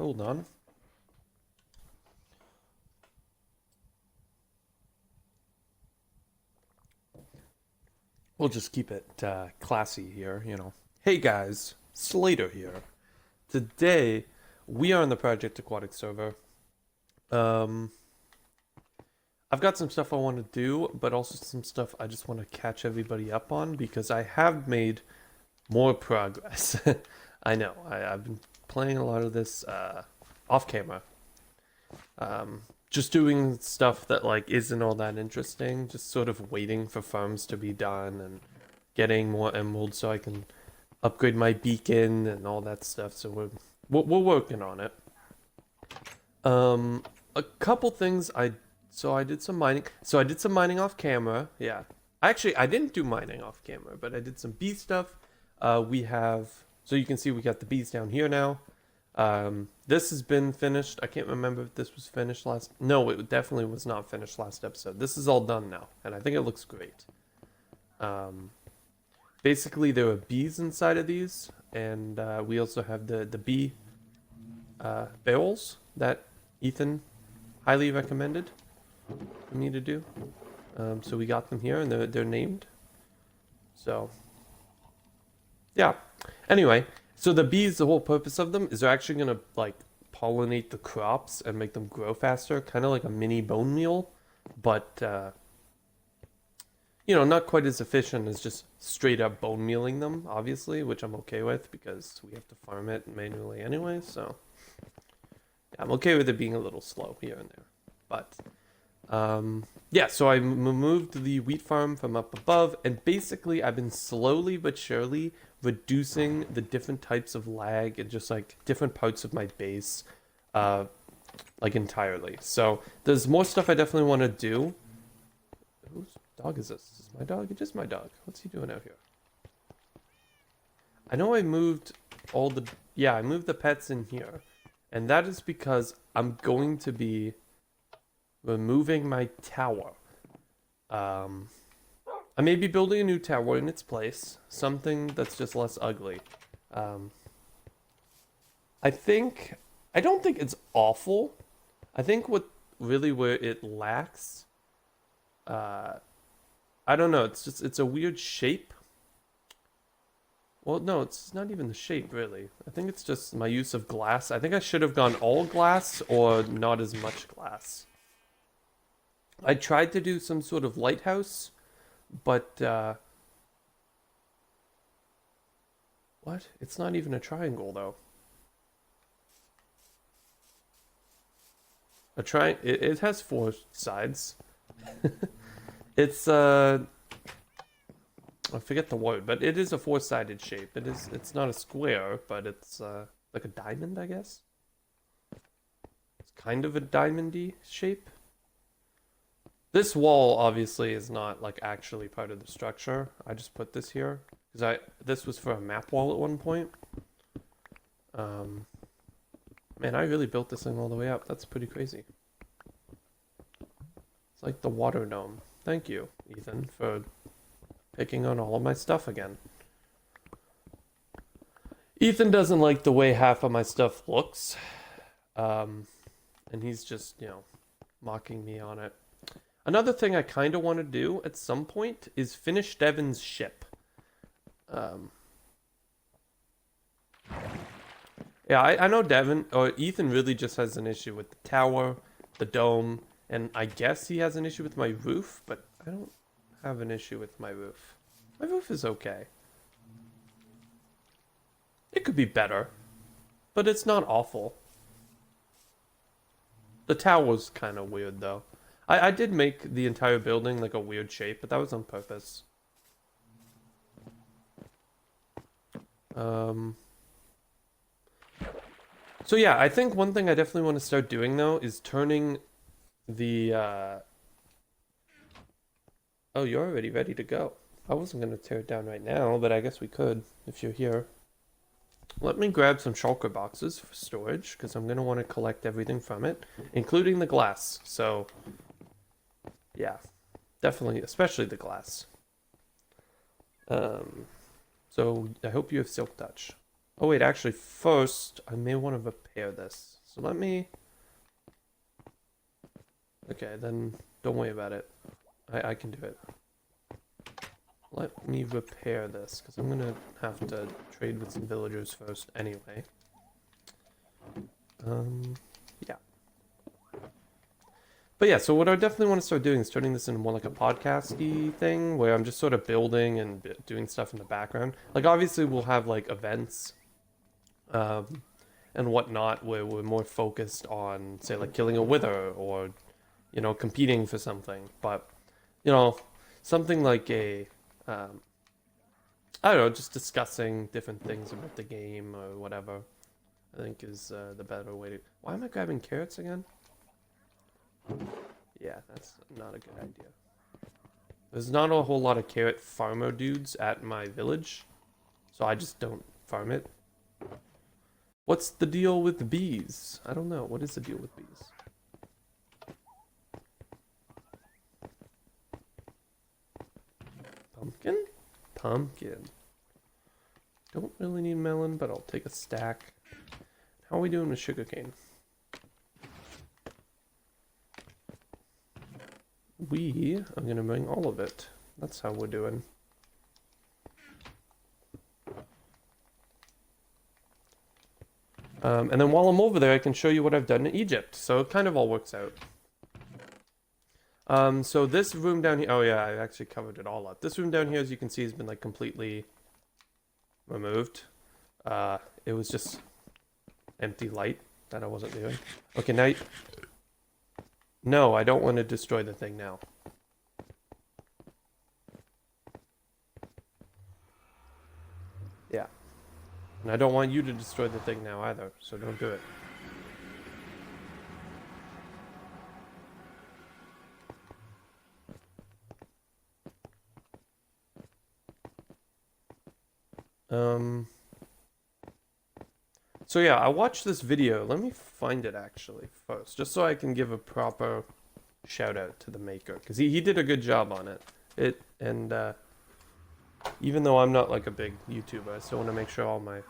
hold on. We'll just keep it classy here, you know. Hey guys, Slater here. Today, we are on the Project Aquatic server. Um, I've got some stuff I want to do, but also some stuff I just want to catch everybody up on because I have made more progress. I know, I've been playing a lot of this off camera. Just doing stuff that like isn't all that interesting, just sort of waiting for farms to be done and getting more emeralds so I can upgrade my beacon and all that stuff. So we're working on it. A couple things I did some mining. So I did some mining off camera. Yeah. Actually, I didn't do mining off camera, but I did some bee stuff. We have, so you can see we got the bees down here now. This has been finished. I can't remember if this was finished last. No, it definitely was not finished last episode. This is all done now, and I think it looks great. Basically, there are bees inside of these, and we also have the bee barrels that Ethan highly recommended for me to do. So we got them here, and they're named. So yeah. Anyway, so the bees, the whole purpose of them is they're actually gonna like pollinate the crops and make them grow faster, kind of like a mini bone meal, but you know, not quite as efficient as just straight up bone mealing them, obviously, which I'm okay with because we have to farm it manually anyway. So yeah, I'm okay with it being a little slow here and there, but yeah, so I moved the wheat farm from up above, and basically I've been slowly but surely reducing the different types of lag and just like different parts of my base, like entirely. So there's more stuff I definitely want to do. Whose dog is this? Is this my dog? It is my dog. What's he doing out here? I know I moved I moved the pets in here, and that is because I'm going to be removing my tower. I may be building a new tower in its place, something that's just less ugly. I don't think it's awful. I think where it lacks, I don't know, it's a weird shape. Well, no, it's not even the shape, really. I think it's just my use of glass. I think I should have gone all glass or not as much glass. I tried to do some sort of lighthouse, but what? It's not even a triangle though. It has four sides. It's I forget the word, but it is a four-sided shape. It's not a square, but it's like a diamond, I guess. It's kind of a diamondy shape. This wall obviously is not like actually part of the structure. I just put this here because this was for a map wall at one point. Man, I really built this thing all the way up. That's pretty crazy. It's like the water dome. Thank you, Ethan, for picking on all of my stuff again. Ethan doesn't like the way half of my stuff looks. And he's just, you know, mocking me on it. Another thing I kind of want to do at some point is finish Devon's ship. Yeah, I know Devon, or Ethan really just has an issue with the tower, the dome, and I guess he has an issue with my roof, but I don't have an issue with my roof. My roof is okay. It could be better, but it's not awful. The tower's kind of weird, though. I did make the entire building like a weird shape, but that was on purpose. So yeah, I think one thing I definitely want to start doing though is turning the Oh, you're already ready to go. I wasn't gonna tear it down right now, but I guess we could if you're here. Let me grab some shulker boxes for storage because I'm gonna want to collect everything from it, including the glass. So yeah, definitely, especially the glass. So I hope you have silk touch. Oh wait, actually first I may want to repair repair this. So let me... Okay, then don't worry about it. I can do it. Let me repair this, because I'm going to have to trade with some villagers first anyway. Yeah. But yeah, so what I definitely want to start doing is turning this into more like a podcast-y thing, where I'm just sort of building and doing stuff in the background. Like, obviously we'll have, like, events, and whatnot, where we're more focused on, say, like, killing a wither, or, you know, competing for something. But, you know, something like a, I don't know, just discussing different things about the game or whatever, I think is the better way to... Why am I grabbing carrots again? Yeah, that's not a good idea. There's not a whole lot of carrot farmer dudes at my village, so I just don't farm it. What's the deal with the bees? I don't know. What is the deal with bees? Pumpkin? Pumpkin. Don't really need melon, but I'll take a stack. How are we doing with sugarcane? We are going to bring all of it. That's how we're doing. And then while I'm over there, I can show you what I've done in Egypt. So it kind of all works out. So this room down here... Oh yeah, I actually covered it all up. This room down here, as you can see, has been like completely removed. It was just empty light that I wasn't doing. Okay, now... No, I don't want to destroy the thing now. Yeah. And I don't want you to destroy the thing now either, so don't do it. So yeah, I watched this video. Let me find it actually first, just so I can give a proper shout out to the maker, because he did a good job on it. Even though I'm not like a big YouTuber, I still want to make sure all my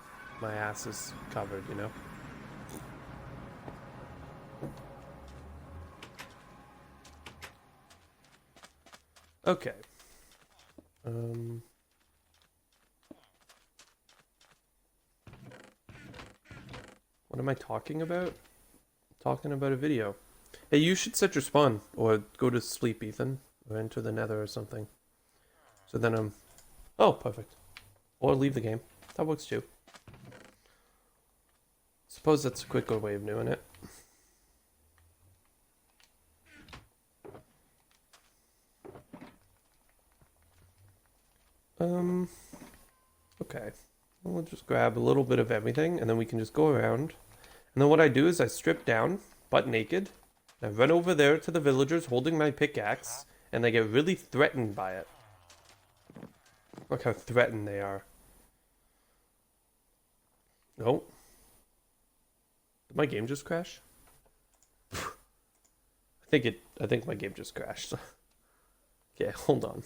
ass is covered, you know? Okay. What am I talking about? Talking about a video. Hey, you should set your spawn, or go to sleep, Ethan, or enter the nether or something. So then I'm... Oh, perfect. Or leave the game. That works too. Suppose that's a quicker way of doing it. Okay. We'll just grab a little bit of everything, and then we can just go around. And then what I do is I strip down, butt naked, and I run over there to the villagers holding my pickaxe, and they get really threatened by it. Look how threatened they are. Oh. Did my game just crash? I think my game just crashed. Okay, hold on.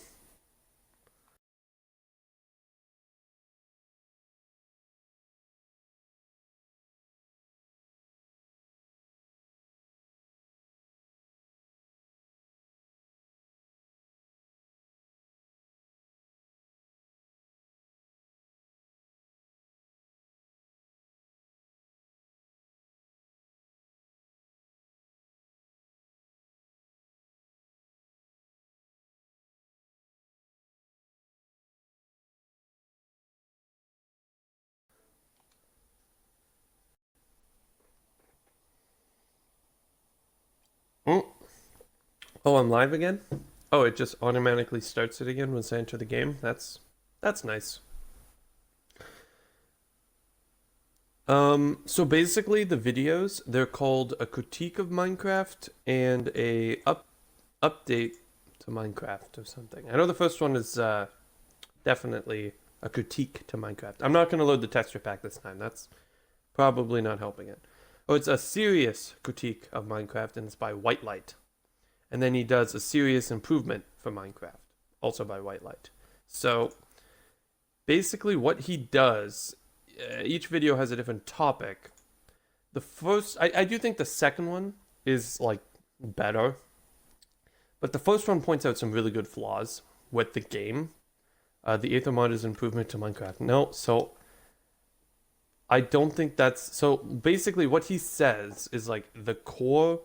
Oh, I'm live again? Oh, it just automatically starts it again once I enter the game? That's nice. So basically the videos, they're called a critique of Minecraft and a update to Minecraft or something. I know the first one is definitely a critique to Minecraft. I'm not going to load the texture pack this time. That's probably not helping it. Oh, it's a serious critique of Minecraft, and it's by White Light. And then he does a serious improvement for Minecraft, also by White Light. So basically what he does, each video has a different topic. the first, I do think the second one is like better, but the first one points out some really good flaws with the game. The Aether mod is an improvement to Minecraft. No, so I don't think that's so. Basically, what he says is like the core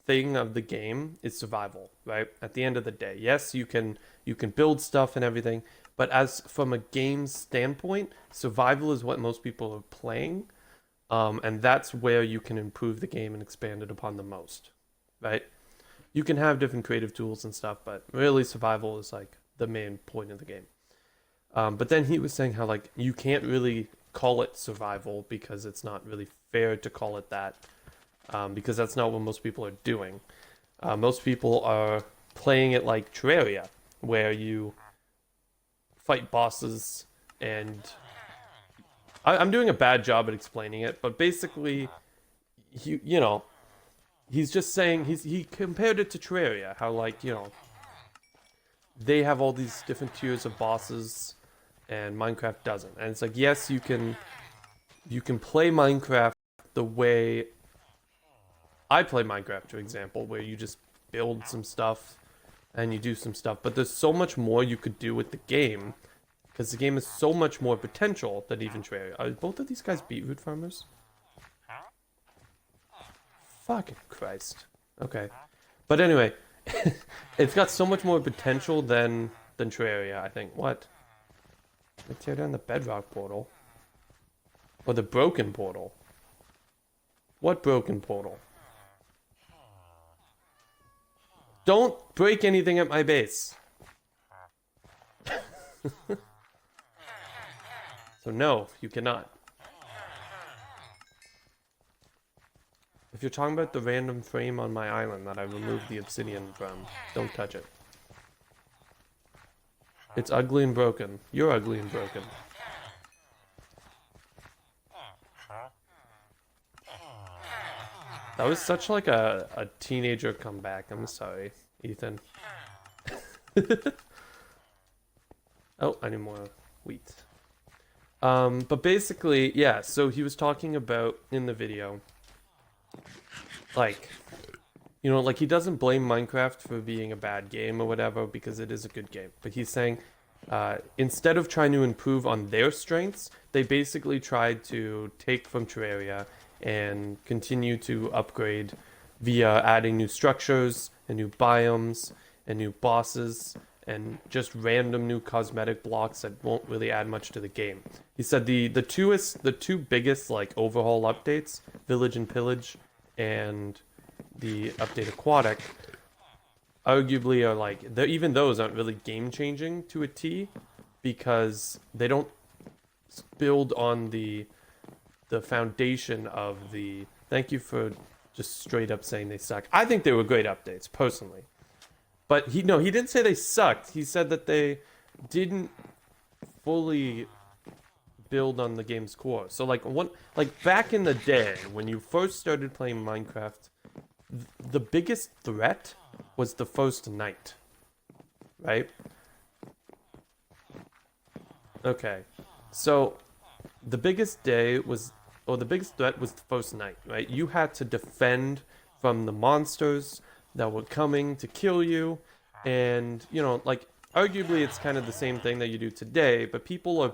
thing of the game is survival, right? At the end of the day, yes, you can build stuff and everything, but as from a game standpoint, survival is what most people are playing, and that's where you can improve the game and expand it upon the most, right? You can have different creative tools and stuff, but really survival is like the main point of the game. But then he was saying how like you can't really call it survival because it's not really fair to call it that, because that's not what most people are doing. Most people are playing it like Terraria, where you fight bosses and I'm doing a bad job at explaining it, but basically, you know, he's just saying he compared it to Terraria, how like they have all these different tiers of bosses, and Minecraft doesn't. And it's like yes, you can play Minecraft the way I play Minecraft, for example, where you just build some stuff and you do some stuff, but there's so much more you could do with the game because the game has so much more potential than even Terraria. Are both of these guys beetroot farmers? Fucking Christ. Okay. But anyway, it's got so much more potential than Terraria, I think. What? Let me tear down the bedrock portal. Or the broken portal. What broken portal? Don't break anything at my base. So no, you cannot. If you're talking about the random frame on my island that I removed the obsidian from, don't touch it. It's ugly and broken. You're ugly and broken. That was such like a teenager comeback. I'm sorry, Ethan. Oh, I need more wheat. But basically, yeah, so he was talking about in the video, like, like he doesn't blame Minecraft for being a bad game or whatever because it is a good game. But he's saying, instead of trying to improve on their strengths, they basically tried to take from Terraria and continue to upgrade via adding new structures and new biomes and new bosses and just random new cosmetic blocks that won't really add much to the game. He said the two biggest like overhaul updates, Village and Pillage and the update Aquatic, arguably are like even those aren't really game changing to a T because they don't build on the foundation of the. Thank you for just straight up saying they suck. I think they were great updates personally. But he didn't say they sucked. He said that they didn't fully build on the game's core. So like back in the day when you first started playing Minecraft, the biggest threat was the first night. Right? Okay. So the biggest threat was the first night, right? You had to defend from the monsters that were coming to kill you, and like arguably it's kind of the same thing that you do today, but people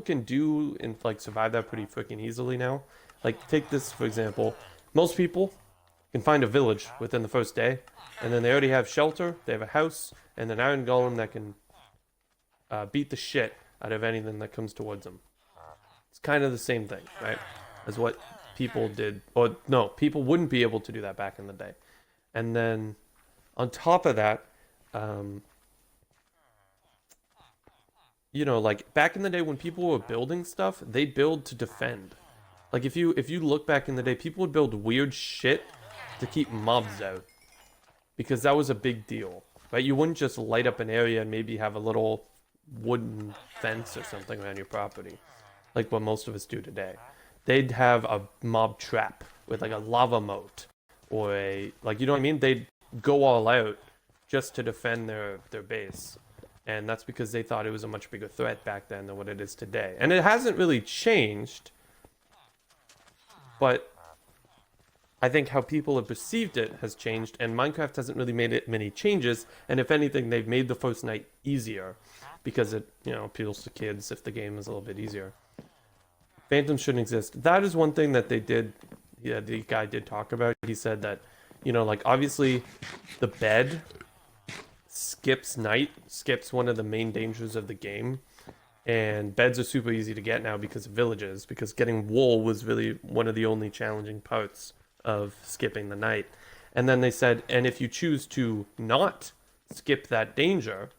can do and like survive that pretty freaking easily now. Like take this for example, most people can find a village within the first day, and then they already have shelter, they have a house, and an iron golem that can beat the shit out of anything that comes towards them. It's kind of the same thing, right? As what people did, or no, people wouldn't be able to do that back in the day. And then on top of that, like back in the day when people were building stuff, they build to defend. Like if you look back in the day, people would build weird shit to keep mobs out because that was a big deal, right? You wouldn't just light up an area and maybe have a little wooden fence or something around your property, like what most of us do today. They'd have a mob trap with like a lava moat or a like, you know what I mean? They'd go all out just to defend their base. And that's because they thought it was a much bigger threat back then than what it is today. And it hasn't really changed, but I think how people have perceived it has changed, and Minecraft hasn't really made it many changes. And if anything, they've made the first night easier because it, appeals to kids if the game is a little bit easier. Phantoms shouldn't exist. That is one thing that they did. Yeah, the guy did talk about. He said that, like obviously, the bed skips night, skips one of the main dangers of the game. And beds are super easy to get now because of villages, because getting wool was really one of the only challenging parts of skipping the night. And then they said, and if you choose to not skip that danger,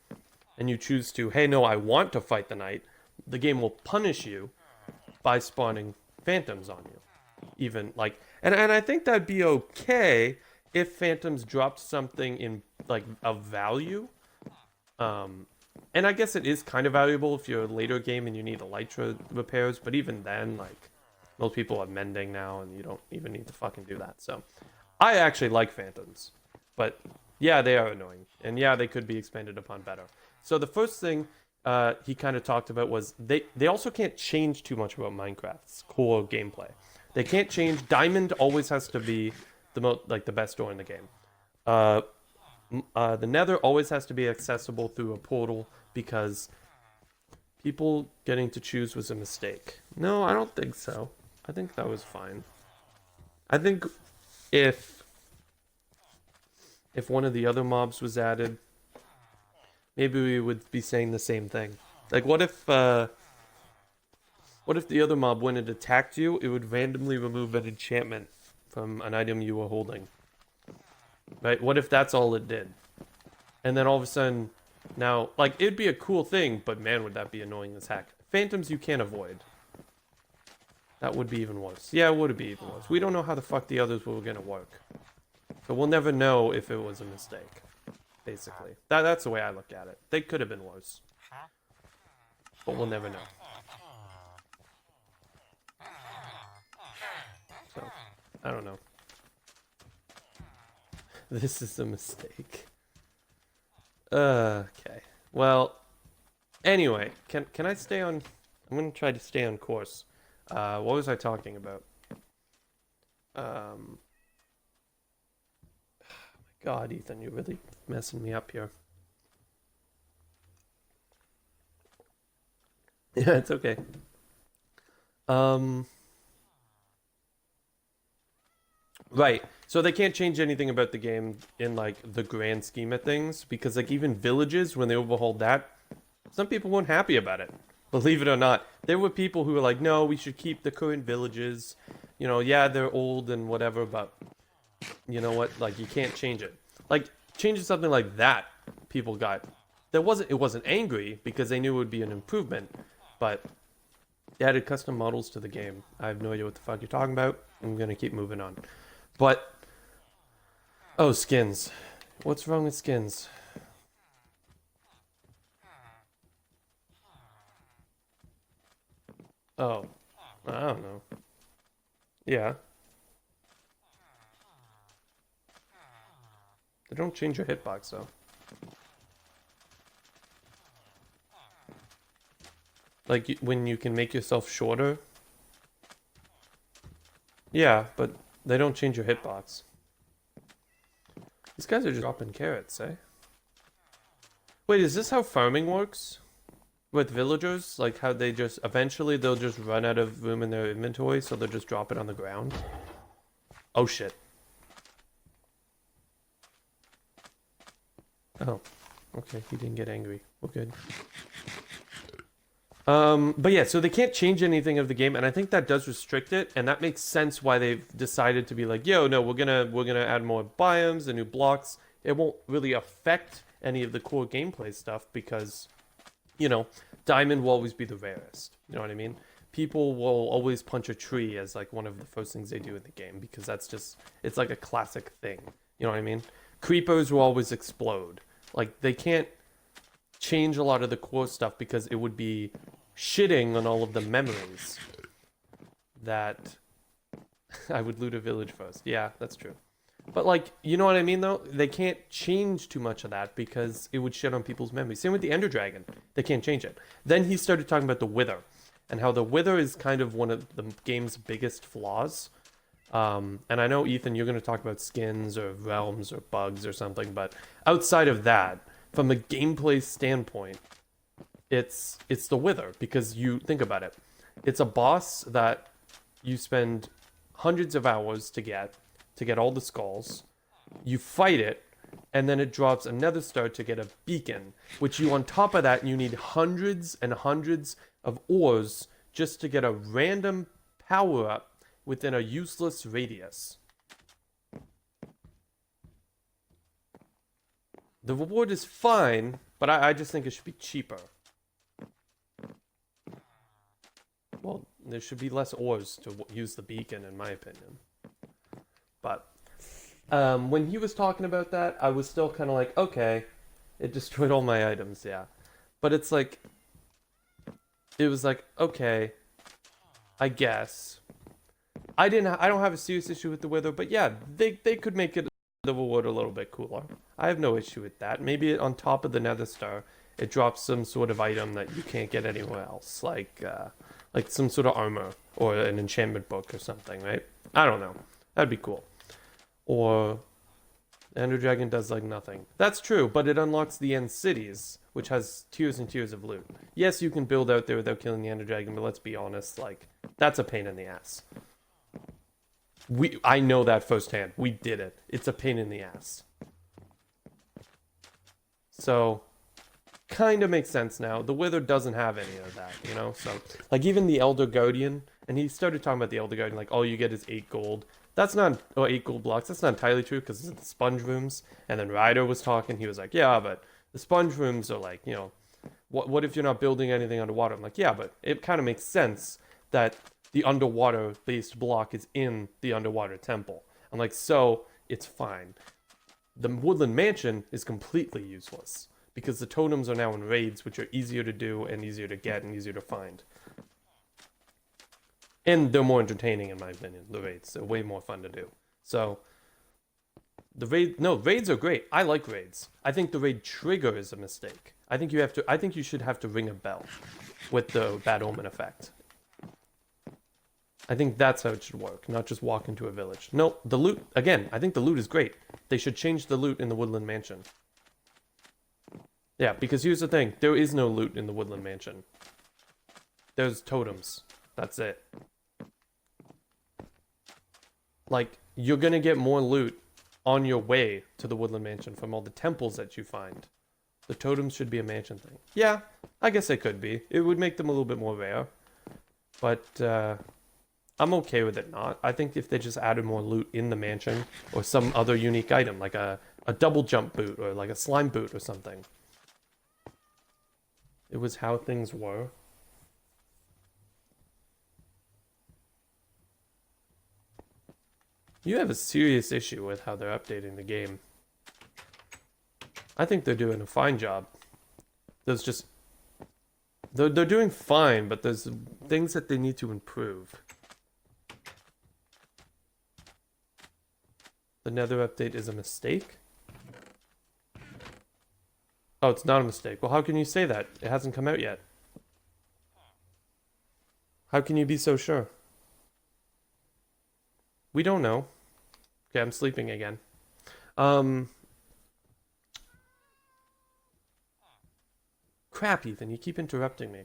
and you choose to, hey, no, I want to fight the night, the game will punish you by spawning phantoms on you. Even like, and I think that'd be okay if phantoms dropped something in like of value. And I guess it is kind of valuable if you're a later game and you need elytra repairs, but even then, like, most people have mending now and you don't even need to fucking do that. So, I actually like phantoms. But, yeah, they are annoying. And yeah, they could be expanded upon better. So the first thing he kind of talked about was they also can't change too much about Minecraft's core gameplay. They can't change. Diamond always has to be the best door in the game. The Nether always has to be accessible through a portal because people getting to choose was a mistake. No, I don't think so. I think that was fine. I think if one of the other mobs was added, maybe we would be saying the same thing. Like, what if the other mob, when it attacked you, it would randomly remove an enchantment from an item you were holding? Right? What if that's all it did? And then all of a sudden, now, like, it'd be a cool thing, but man, would that be annoying as heck. Phantoms you can't avoid. That would be even worse. Yeah, it would be even worse. We don't know how the fuck the others were gonna work. So we'll never know if it was a mistake. Basically. That's the way I look at it. They could have been worse. But we'll never know. So, I don't know. This is a mistake. Okay. Well, anyway, can I stay on... I'm going to try to stay on course. What was I talking about? Oh my God, Ethan, you're really messing me up here. Yeah, it's okay. Right. So they can't change anything about the game in like the grand scheme of things because like even villages when they overhauled that, some people weren't happy about it. Believe it or not, there were people who were like, "No, we should keep the current villages. Yeah, they're old and whatever, but you know what? Like you can't change it. Like changing something like that, people got it wasn't angry because they knew it would be an improvement, but they added custom models to the game. I have no idea what the fuck you're talking about. I'm going to keep moving on. But, oh, skins. What's wrong with skins? Oh, I don't know. Yeah. They don't change your hitbox, though. Like, when you can make yourself shorter. Yeah, but they don't change your hitbox. These guys are just dropping carrots, eh? Wait, is this how farming works? With villagers? Like how they just, eventually they'll just run out of room in their inventory, so they'll just drop it on the ground? Oh shit. Oh. Okay, he didn't get angry. We're good. But yeah, so they can't change anything of the game, and I think that does restrict it, and that makes sense why they've decided to be like, yo, no, we're gonna add more biomes and new blocks. It won't really affect any of the core gameplay stuff because, diamond will always be the rarest. You know what I mean? People will always punch a tree as like one of the first things they do in the game because it's like a classic thing. You know what I mean? Creepers will always explode. Like they can't change a lot of the core stuff because it would be shitting on all of the memories that I would loot a village first. Yeah, that's true. But like, you know what I mean though? They can't change too much of that because it would shit on people's memories. Same with the Ender Dragon. They can't change it. Then he started talking about the Wither and how the Wither is kind of one of the game's biggest flaws. And I know, Ethan, you're going to talk about skins or realms or bugs or something, but outside of that, from a gameplay standpoint, it's the Wither, because you think about it. It's a boss that you spend hundreds of hours to get all the skulls. You fight it, and then it drops another star to get a beacon, which you, on top of that, you need hundreds and hundreds of ores just to get a random power up within a useless radius. The reward is fine, but I just think it should be cheaper. Well, there should be less ores to use the beacon, in my opinion. But when he was talking about that, I was still kind of like, okay, it destroyed all my items, yeah. But it's like, it was like, okay, I guess. I don't have a serious issue with the Wither, but yeah, they could make it the reward a little bit cooler. I have no issue with that. Maybe on top of the Nether Star, it drops some sort of item that you can't get anywhere else, like some sort of armor or an enchantment book or something, right? I don't know. That'd be cool. Or Ender Dragon does like nothing. That's true, but it unlocks the end cities, which has tiers and tiers of loot. Yes, you can build out there without killing the Ender Dragon, but let's be honest, like, that's a pain in the ass. I know that firsthand. We did it. It's a pain in the ass. So, kind of makes sense now. The Wither doesn't have any of that, you know? So, like, even the Elder Guardian, and he started talking about the Elder Guardian, like, all you get is 8 gold. That's not, or 8 gold blocks. That's not entirely true, because it's the sponge rooms. And then Ryder was talking. He was like, yeah, but the sponge rooms are like, you know, what if you're not building anything underwater? I'm like, yeah, but it kind of makes sense that the underwater based block is in the underwater temple. I'm like, so it's fine. The Woodland Mansion is completely useless because the totems are now in raids, which are easier to do and easier to get and easier to find. And they're more entertaining, in my opinion, the raids. They're way more fun to do. So, raids are great. I like raids. I think the raid trigger is a mistake. I think you should have to ring a bell with the Bad Omen effect. I think that's how it should work, not just walk into a village. No, the loot, again, I think the loot is great. They should change the loot in the Woodland Mansion. Yeah, because here's the thing. There is no loot in the Woodland Mansion. There's totems. That's it. Like, you're gonna get more loot on your way to the Woodland Mansion from all the temples that you find. The totems should be a mansion thing. Yeah, I guess they could be. It would make them a little bit more rare. But, I'm okay with it not. I think if they just added more loot in the mansion, or some other unique item, like a double jump boot, or like a slime boot or something. It was how things were. You have a serious issue with how they're updating the game. I think they're doing a fine job. There's just... They're doing fine, but there's things that they need to improve. The Nether update is a mistake? Oh, it's not a mistake. Well, how can you say that? It hasn't come out yet. How can you be so sure? We don't know. Okay, I'm sleeping again. Crap, Ethan, you keep interrupting me.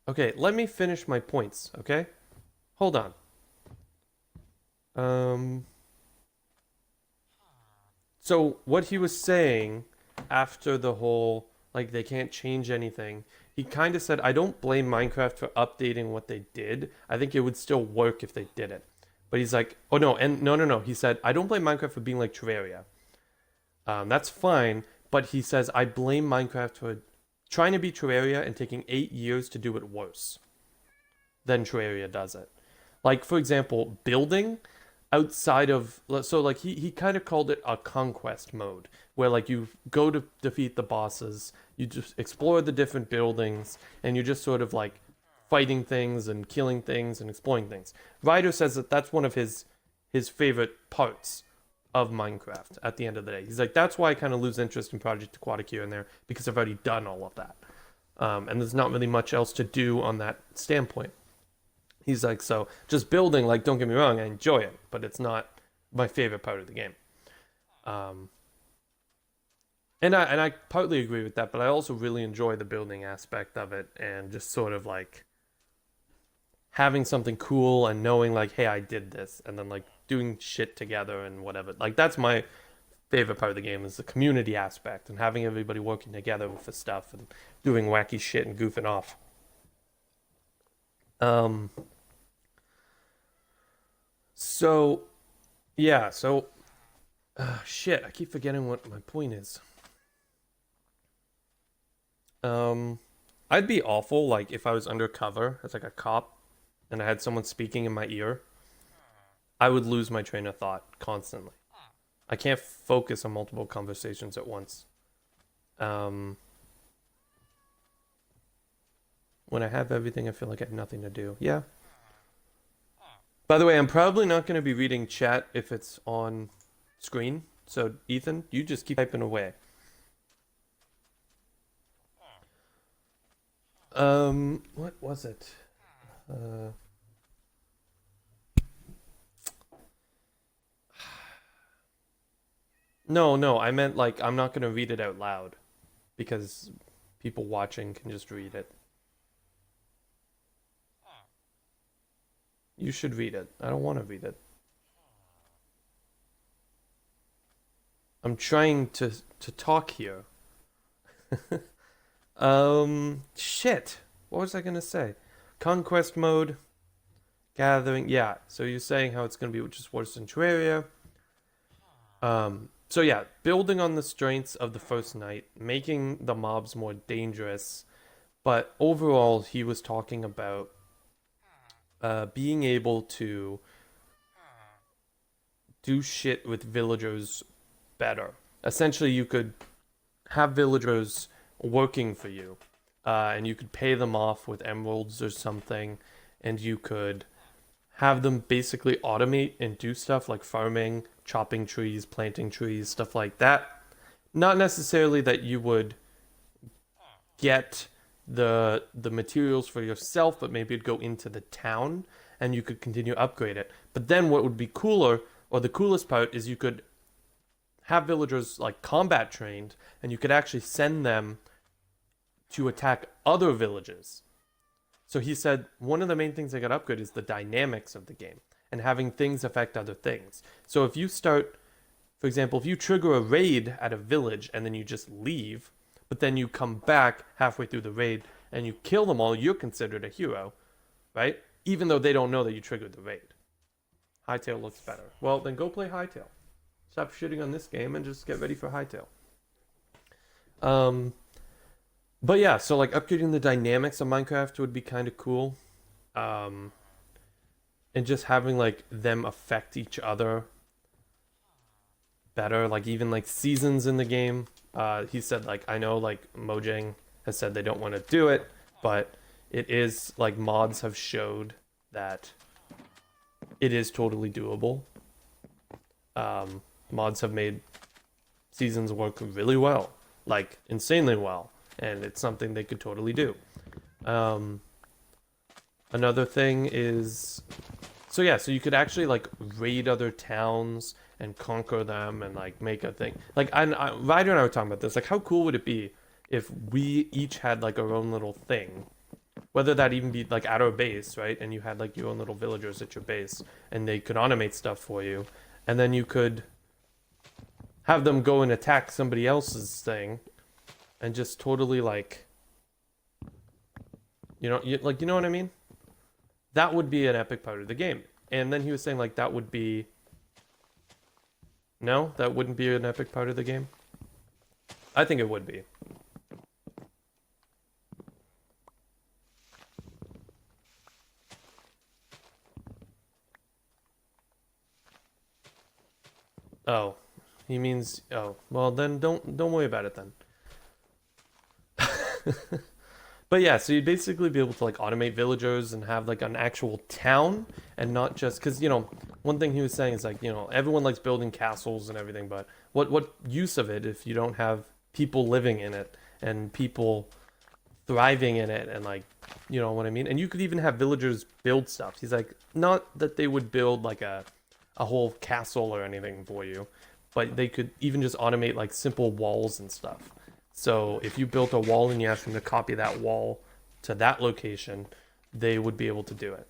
Okay, let me finish my points, okay? Hold on. So what he was saying after the whole, like, they can't change anything, he kind of said, I don't blame Minecraft for updating what they did. I think it would still work if they did it. But he's like, oh no, and no. He said, I don't blame Minecraft for being like Terraria. That's fine, but he says, I blame Minecraft for trying to be Terraria and taking 8 years to do it worse than Terraria does it. Like, for example, building outside of, so like he kind of called it a conquest mode, where like you go to defeat the bosses, you just explore the different buildings, and you're just sort of like fighting things and killing things and exploring things. Ryder says that that's one of his favorite parts of Minecraft at the end of the day. He's like, that's why I kind of lose interest in Project Aquatic here and there, because I've already done all of that. And there's not really much else to do on that standpoint. He's like, so just building, like, don't get me wrong, I enjoy it, but it's not my favorite part of the game. Um, and I partly agree with that, but I also really enjoy the building aspect of it and just sort of like having something cool and knowing like, hey, I did this, and then like doing shit together and whatever. Like that's my favorite part of the game is the community aspect and having everybody working together for stuff and doing wacky shit and goofing off. Um, so yeah, so shit, I keep forgetting what my point is. Um, I'd be awful like if I was undercover as like a cop and I had someone speaking in my ear. I would lose my train of thought constantly. I can't focus on multiple conversations at once. Um, when I have everything, I feel like I have nothing to do. Yeah. By the way, I'm probably not going to be reading chat if it's on screen. So, Ethan, you just keep typing away. What was it? Uh, no, no, I meant like I'm not going to read it out loud because people watching can just read it. You should read it. I don't want to read it. I'm trying to talk here. Shit. What was I gonna say? Conquest mode, gathering. Yeah. So you're saying how it's gonna be just worse in Terraria. So yeah, building on the strengths of the first night, making the mobs more dangerous. But overall, he was talking about being able to do shit with villagers better. Essentially, you could have villagers working for you, and you could pay them off with emeralds or something, and you could have them basically automate and do stuff like farming, chopping trees, planting trees, stuff like that. Not necessarily that you would get the materials for yourself, but maybe it'd go into the town and you could continue to upgrade it. But then what would be cooler, or the coolest part, is you could have villagers like combat trained and you could actually send them to attack other villages. So he said one of the main things they got upgraded is the dynamics of the game and having things affect other things. So if you start, for example, if you trigger a raid at a village and then you just leave, but then you come back halfway through the raid and you kill them all, you're considered a hero, right? Even though they don't know that you triggered the raid. Hightail looks better. Well, then go play Hightail. Stop shitting on this game and just get ready for Hightail. Um, but yeah, so like upgrading the dynamics of Minecraft would be kind of cool. Um, and just having like them affect each other better, like even like seasons in the game. He said like I know like Mojang has said they don't want to do it, but it is like mods have showed that it is totally doable. Mods have made seasons work really well, like insanely well, and it's something they could totally do. Um, Another thing is, so yeah, so you could actually like raid other towns and conquer them and like make a thing. Like Ryder and I were talking about this. Like, how cool would it be if we each had like our own little thing, whether that even be like at our base, right? And you had like your own little villagers at your base, and they could automate stuff for you, and then you could have them go and attack somebody else's thing, and just totally like, you know what I mean? That would be an epic part of the game. And then he was saying like that would be, no, that wouldn't be an epic part of the game. I think it would be. Oh, he means, oh, well then don't worry about it then. But yeah, so you'd basically be able to like automate villagers and have like an actual town and not just because one thing he was saying is like everyone likes building castles and everything, but what use of it if you don't have people living in it and people thriving in it and like You know what I mean? And you could even have villagers build stuff. He's like, not that they would build like a whole castle or anything for you, but they could even just automate like simple walls and stuff. So if you built a wall and you asked them to copy that wall to that location, they would be able to do it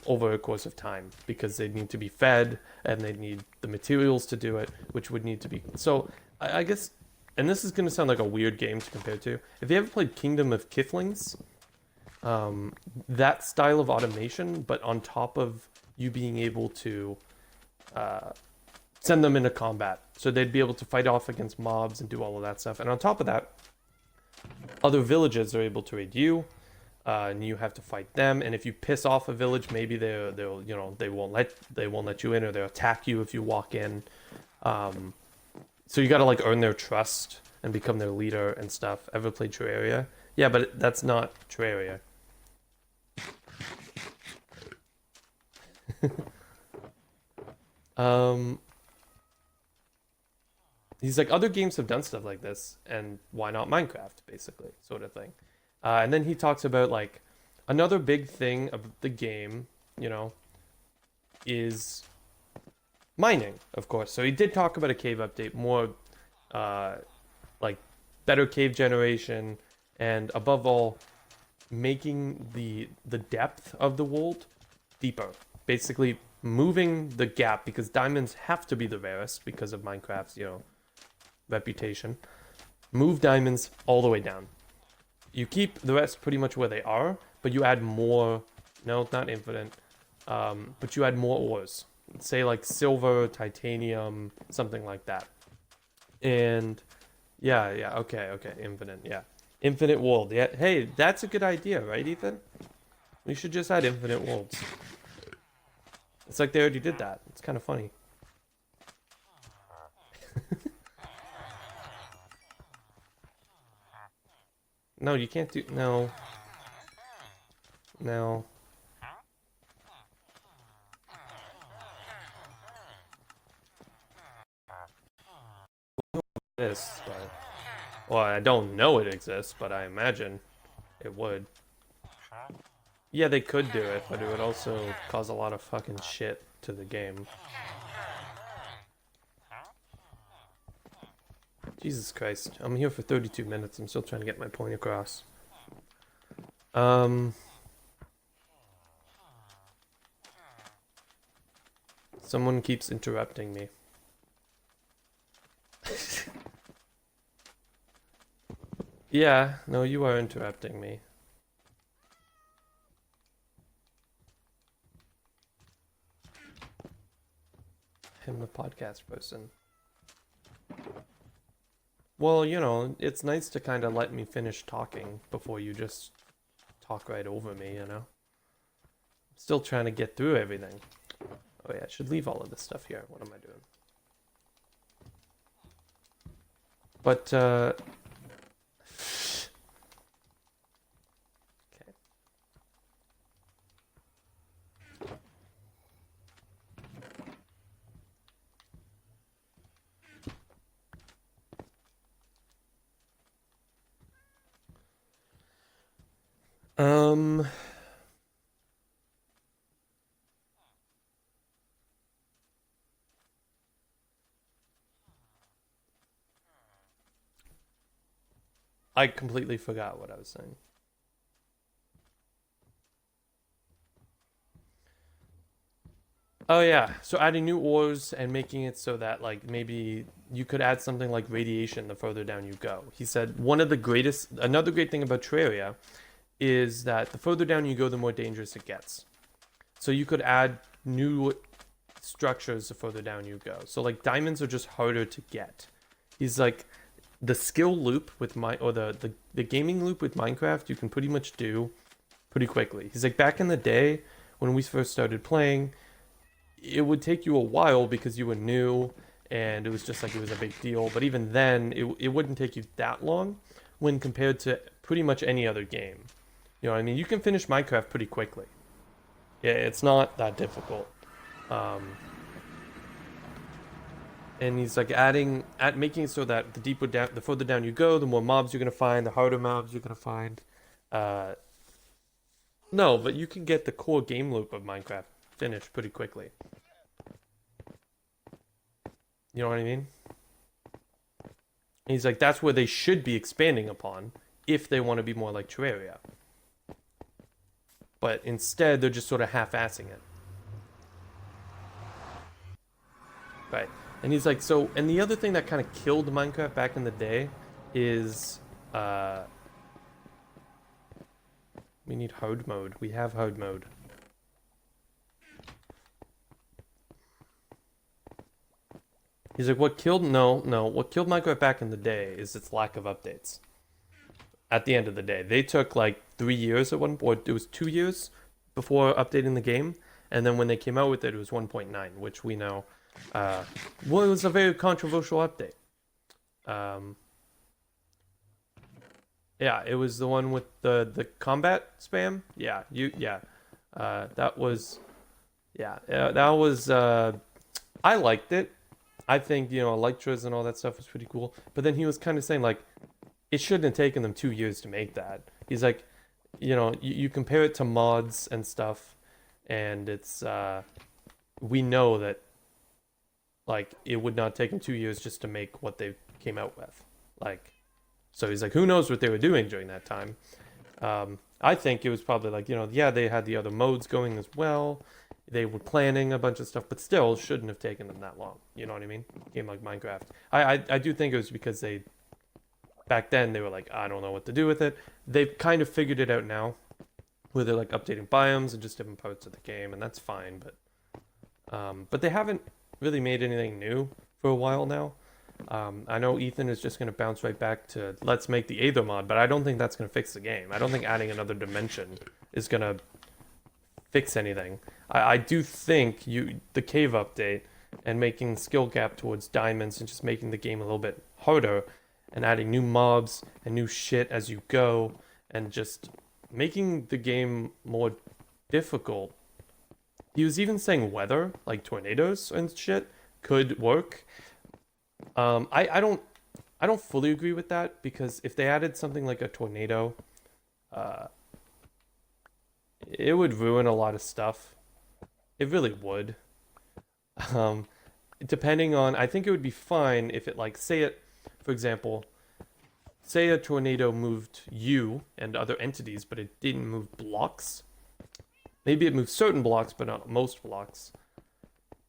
over a course of time because they need to be fed and they need the materials to do it, which would need to be. So I guess, and this is going to sound like a weird game to compare to. If you ever played Kingdom of Kiflings, that style of automation, but on top of you being able to send them into combat. So they'd be able to fight off against mobs and do all of that stuff. And on top of that, other villages are able to raid you, and you have to fight them. And if you piss off a village, maybe they'll they won't let you in, or they'll attack you if you walk in. So you gotta like earn their trust and become their leader and stuff. Ever played Terraria? Yeah, but that's not Terraria. um, he's like, other games have done stuff like this, and why not Minecraft, basically, sort of thing. And then he talks about like another big thing of the game, is mining, of course. So he did talk about a cave update, more like better cave generation, and above all, making the depth of the world deeper. Basically, moving the gap because diamonds have to be the rarest because of Minecraft's reputation. Move diamonds all the way down. You keep the rest pretty much where they are, but you add more. No, not infinite. But you add more ores. Say like silver, titanium, something like that. And yeah, okay, infinite, yeah. Infinite world. Yeah, hey, that's a good idea, right, Ethan? We should just add infinite worlds. It's like they already did that. It's kind of funny. No, you can't do... No. No. This, but... Well, I don't know it exists, but I imagine it would. Yeah, they could do it, but it would also cause a lot of fucking shit to the game. Jesus Christ. I'm here for 32 minutes. I'm still trying to get my point across. Someone keeps interrupting me. Yeah, no, you are interrupting me. I'm the podcast person. Well, it's nice to kind of let me finish talking before you just talk right over me, I'm still trying to get through everything. Oh yeah, I should leave all of this stuff here. What am I doing? But, okay. I completely forgot what I was saying. Oh yeah, so adding new ores and making it so that like maybe you could add something like radiation the further down you go. He said another great thing about Terraria is that the further down you go, the more dangerous it gets. So you could add new structures the further down you go. So like diamonds are just harder to get. He's like the skill loop with the gaming loop with Minecraft you can pretty much do pretty quickly. He's like back in the day when we first started playing, it would take you a while because you were new and it was just like it was a big deal. But even then, it wouldn't take you that long when compared to pretty much any other game. You know what I mean? You can finish Minecraft pretty quickly. Yeah, it's not that difficult. And he's like making it so that the further down you go, the more mobs you're gonna find, the harder mobs you're gonna find. Uh, no, but you can get the core game loop of Minecraft finished pretty quickly. You know what I mean? He's like, that's where they should be expanding upon if they want to be more like Terraria. But instead, they're just sort of half-assing it. Right. And he's like, so, and the other thing that kind of killed Minecraft back in the day is, we need hard mode. We have hard mode. He's like, what killed, no, what killed Minecraft back in the day is its lack of updates. At the end of the day, they took like 3 years at one point, or it was 2 years before updating the game. And then when they came out with it, it was 1.9, which we know, well, it was a very controversial update. Yeah, it was the one with the combat spam. Yeah. That was, that was. I liked it. I think Elytras and all that stuff was pretty cool. But then he was kind of saying like, it shouldn't have taken them 2 years to make that. He's like, you compare it to mods and stuff, and it's we know that like it would not take them 2 years just to make what they came out with. Like, so he's like, who knows what they were doing during that time? I think it was probably like, yeah, they had the other modes going as well. They were planning a bunch of stuff, but still shouldn't have taken them that long. You know what I mean? Game like Minecraft. I do think it was because they, back then, they were like, I don't know what to do with it. They've kind of figured it out now, where they're like updating biomes and just different parts of the game, and that's fine. But they haven't really made anything new for a while now. I know Ethan is just going to bounce right back to let's make the Aether mod, but I don't think that's going to fix the game. I don't think adding another dimension is going to fix anything. I do think the cave update and making skill gap towards diamonds and just making the game a little bit harder and adding new mobs and new shit as you go and just making the game more difficult. He was even saying weather, like tornadoes and shit, could work. I don't fully agree with that because if they added something like a tornado, it would ruin a lot of stuff. It really would. Um, Depending on, I think it would be fine if it like for example, say a tornado moved you and other entities, but it didn't move blocks. Maybe it moved certain blocks, but not most blocks.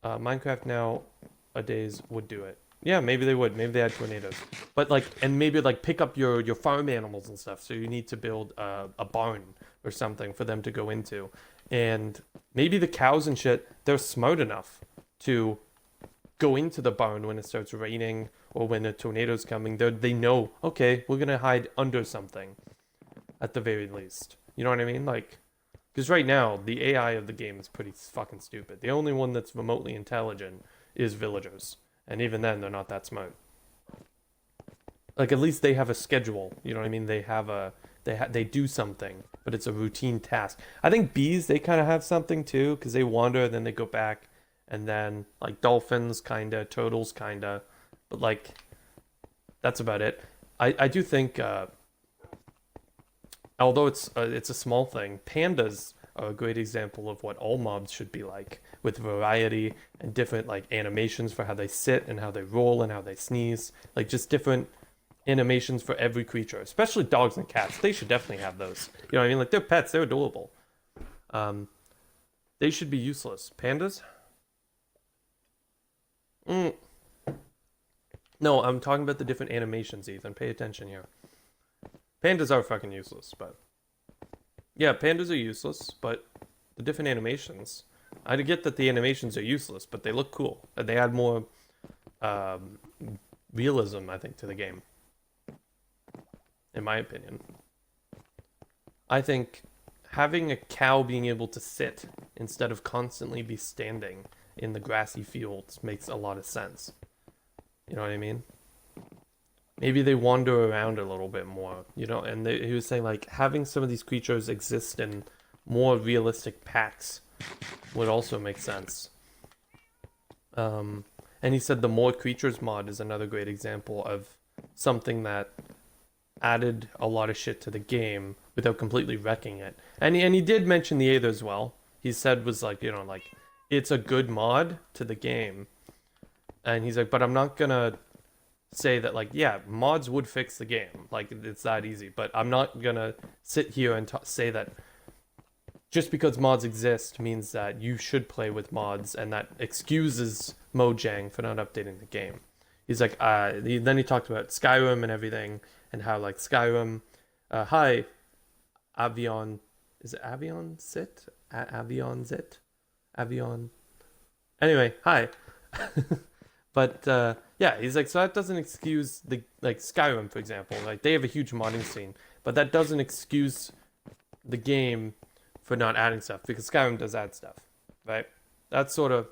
Minecraft nowadays would do it. Yeah, maybe they would. Maybe they had tornadoes. But like, and maybe like pick up your farm animals and stuff. So you need to build a barn or something for them to go into. And maybe the cows and shit, they're smart enough to go into the barn when it starts raining or when a tornado's coming. They know, okay, we're gonna hide under something at the very least. You know what I mean? Like, because right now the AI of the game is pretty fucking stupid. The only one that's remotely intelligent is villagers, and even then they're not that smart. Like at least they have a schedule. You know what I mean? They do something, but it's a routine task. I think bees, they kind of have something too, because they wander and then they go back, and then like dolphins, kinda, turtles, kinda, but like that's about it. I do think, although it's a small thing, pandas are a great example of what all mobs should be like, with variety and different like animations for how they sit and how they roll and how they sneeze, like just different animations for every creature, especially dogs and cats. They should definitely have those. You know what I mean? Like they're pets, they're adorable. They should be useless. Pandas? No, I'm talking about the different animations, Ethan. Pay attention here. Pandas are fucking useless, but yeah, pandas are useless, but the different animations. I get that the animations are useless, but they look cool. They add more realism, I think, to the game. In my opinion. I think having a cow being able to sit instead of constantly be standing in the grassy fields makes a lot of sense. You know what I mean? Maybe they wander around a little bit more, and he was saying like having some of these creatures exist in more realistic packs would also make sense. And he said the more creatures mod is another great example of something that added a lot of shit to the game without completely wrecking it. And he did mention the Aether as well. He said was like, like it's a good mod to the game. And he's like, but I'm not gonna say that like, yeah, mods would fix the game. Like it's that easy. But I'm not gonna sit here and say that just because mods exist means that you should play with mods and that excuses Mojang for not updating the game. He's like, then he talked about Skyrim and everything and how like Skyrim, hi, Avion, is it Avion Sit? Avion Zit? Avion. Anyway, hi. But yeah, he's like, so that doesn't excuse the like Skyrim, for example. Like they have a huge modding scene, but that doesn't excuse the game for not adding stuff because Skyrim does add stuff, right? That's sort of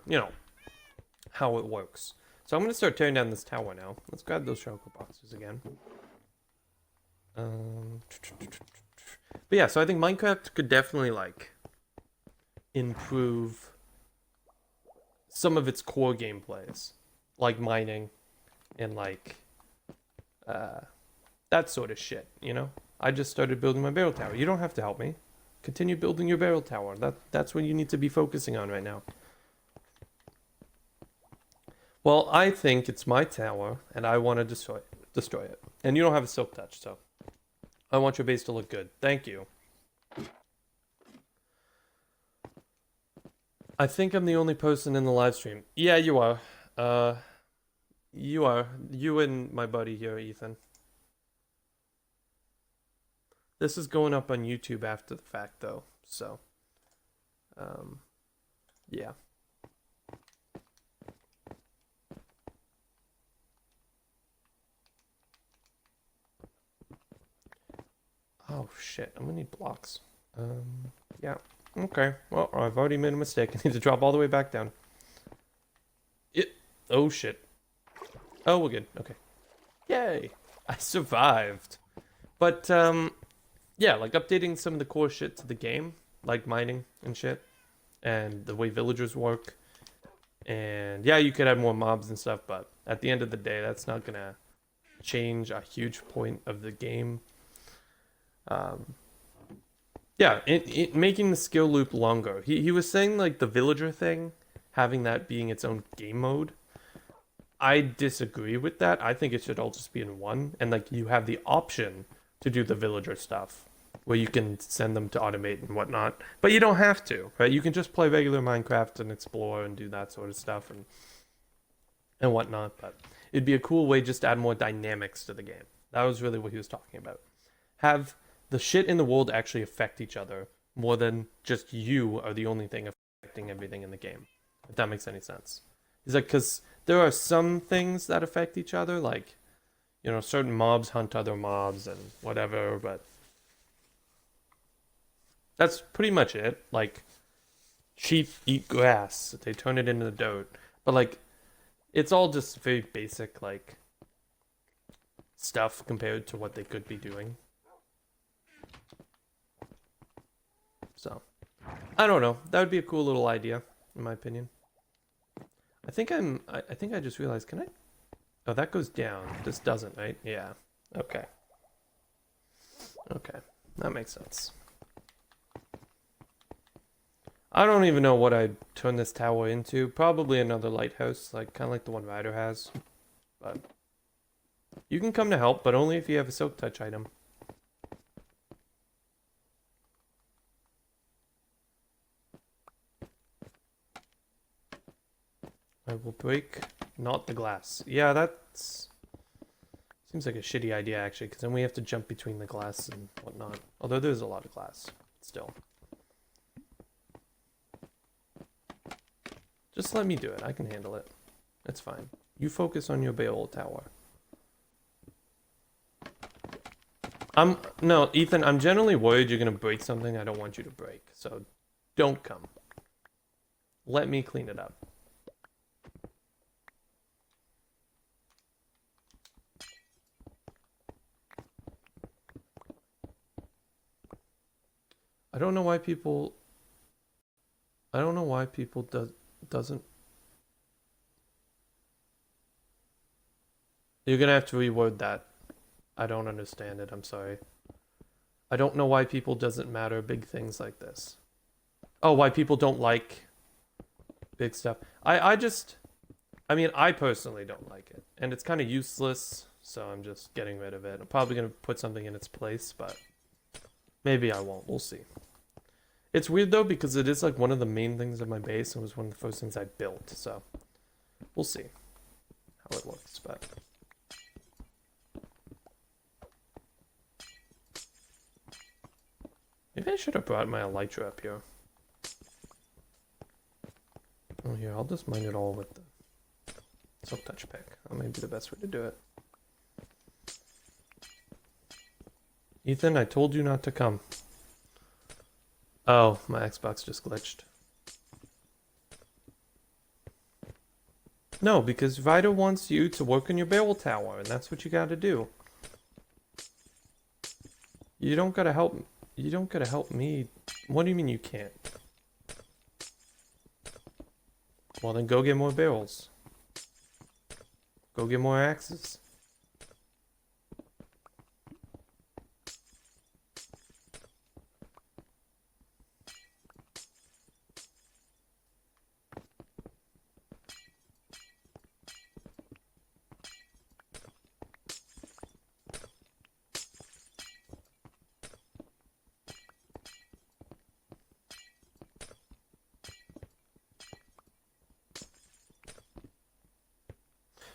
how it works. So I'm gonna start tearing down this tower now. Let's grab those chocolate boxes again. But yeah, so I think Minecraft could definitely like improve some of its core gameplays, like mining and like that sort of shit. I just started building my barrel tower. You don't have to help me. Continue building your barrel tower. That's what you need to be focusing on right now. Well, I think it's my tower, and I want to destroy it. And you don't have a silk touch, so I want your base to look good. Thank you. I think I'm the only person in the live stream. Yeah, you are. You are. You and my buddy here, Ethan. This is going up on YouTube after the fact, though. So, yeah. Oh shit! I'm gonna need blocks. Yeah. Okay. Well, I've already made a mistake. I need to drop all the way back down. Oh shit. Oh, we're good. Okay. Yay! I survived. But yeah, like updating some of the core shit to the game, like mining and shit, and the way villagers work. And yeah, you could add more mobs and stuff, but at the end of the day, that's not gonna change a huge point of the game. Yeah, it making the skill loop longer. He was saying like the villager thing, having that being its own game mode. I disagree with that. I think it should all just be in one, and like you have the option to do the villager stuff, where you can send them to automate and whatnot. But you don't have to, right? You can just play regular Minecraft and explore and do that sort of stuff and whatnot. But it'd be a cool way just to add more dynamics to the game. That was really what he was talking about. Have the shit in the world actually affect each other more than just you are the only thing affecting everything in the game. If that makes any sense. He's like, because there are some things that affect each other, like, certain mobs hunt other mobs and whatever, but that's pretty much it. Like, sheep eat grass, they turn it into the dirt. But, like, it's all just very basic, like, stuff compared to what they could be doing. So, I don't know. That would be a cool little idea, in my opinion. I think I just realized, can I? Oh, that goes down. This doesn't, right? Yeah. Okay. Okay. That makes sense. I don't even know what I'd turn this tower into. Probably another lighthouse, like kind of like the one Ryder has. But you can come to help, but only if you have a silk touch item. I will break, not the glass. Yeah, that's... Seems like a shitty idea, actually, because then we have to jump between the glass and whatnot. Although there's a lot of glass, still. Just let me do it. I can handle it. It's fine. You focus on your barrel tower. No, Ethan, I'm generally worried you're going to break something I don't want you to break. So, don't come. Let me clean it up. I don't know why people doesn't. You're gonna have to reword that. I don't understand it. I'm sorry. I don't know why people doesn't matter big things like this. Oh, why people don't like big stuff. I mean, I personally don't like it. And it's kind of useless, so I'm just getting rid of it. I'm probably going to put something in its place, but maybe I won't. We'll see. It's weird, though, because it is, like, one of the main things of my base. It was one of the first things I built, so we'll see how it looks, but... Maybe I should have brought my elytra up here. Oh, here, I'll just mine it all with the silk touch pick. That might be the best way to do it. Ethan, I told you not to come. Oh, my Xbox just glitched. No, because Vida wants you to work on your barrel tower, and that's what you gotta do. You don't gotta help... You don't gotta help me. What do you mean you can't? Well, then go get more barrels. Go get more axes.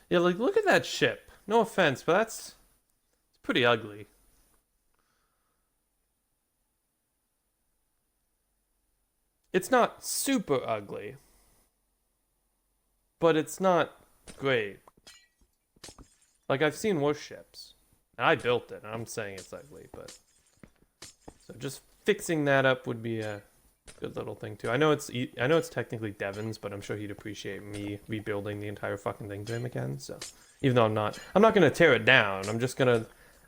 Yeah, like, look at that ship. No offense, but it's pretty ugly. It's not super ugly, but it's not great. Like, I've seen worse ships, and I built it, and I'm saying it's ugly, but... So just fixing that up would be a good little thing, too. I know it's technically Devin's, but I'm sure he'd appreciate me rebuilding the entire fucking thing to him again, so... Even though I'm not gonna tear it down, I'm just gonna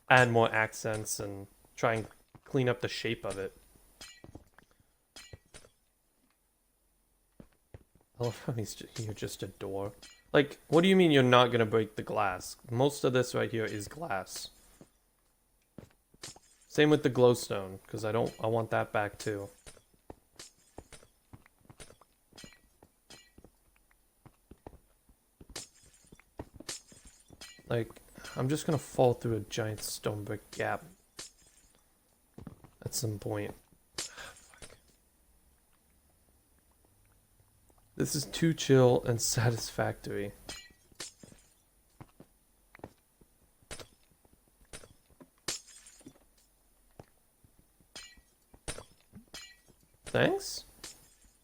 add more accents and try and clean up the shape of it. I love how you're just a door. Like, what do you mean you're not gonna break the glass? Most of this right here is glass. Same with the glowstone, because I want that back too. Like, I'm just gonna fall through a giant stone brick gap at some point. Fuck. This is too chill and satisfactory. Thanks?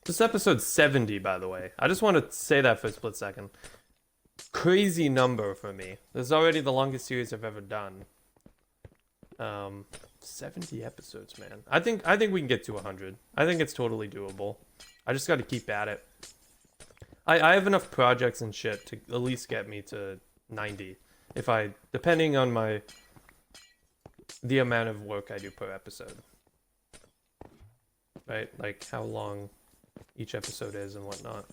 This is episode 70, by the way. I just want to say that for a split second. Crazy number for me. This is already the longest series I've ever done. 70 episodes, man. I think we can get to 100. I think it's totally doable. I just got to keep at it. I have enough projects and shit to at least get me to 90. Depending on the amount of work I do per episode. Right? Like how long each episode is and whatnot.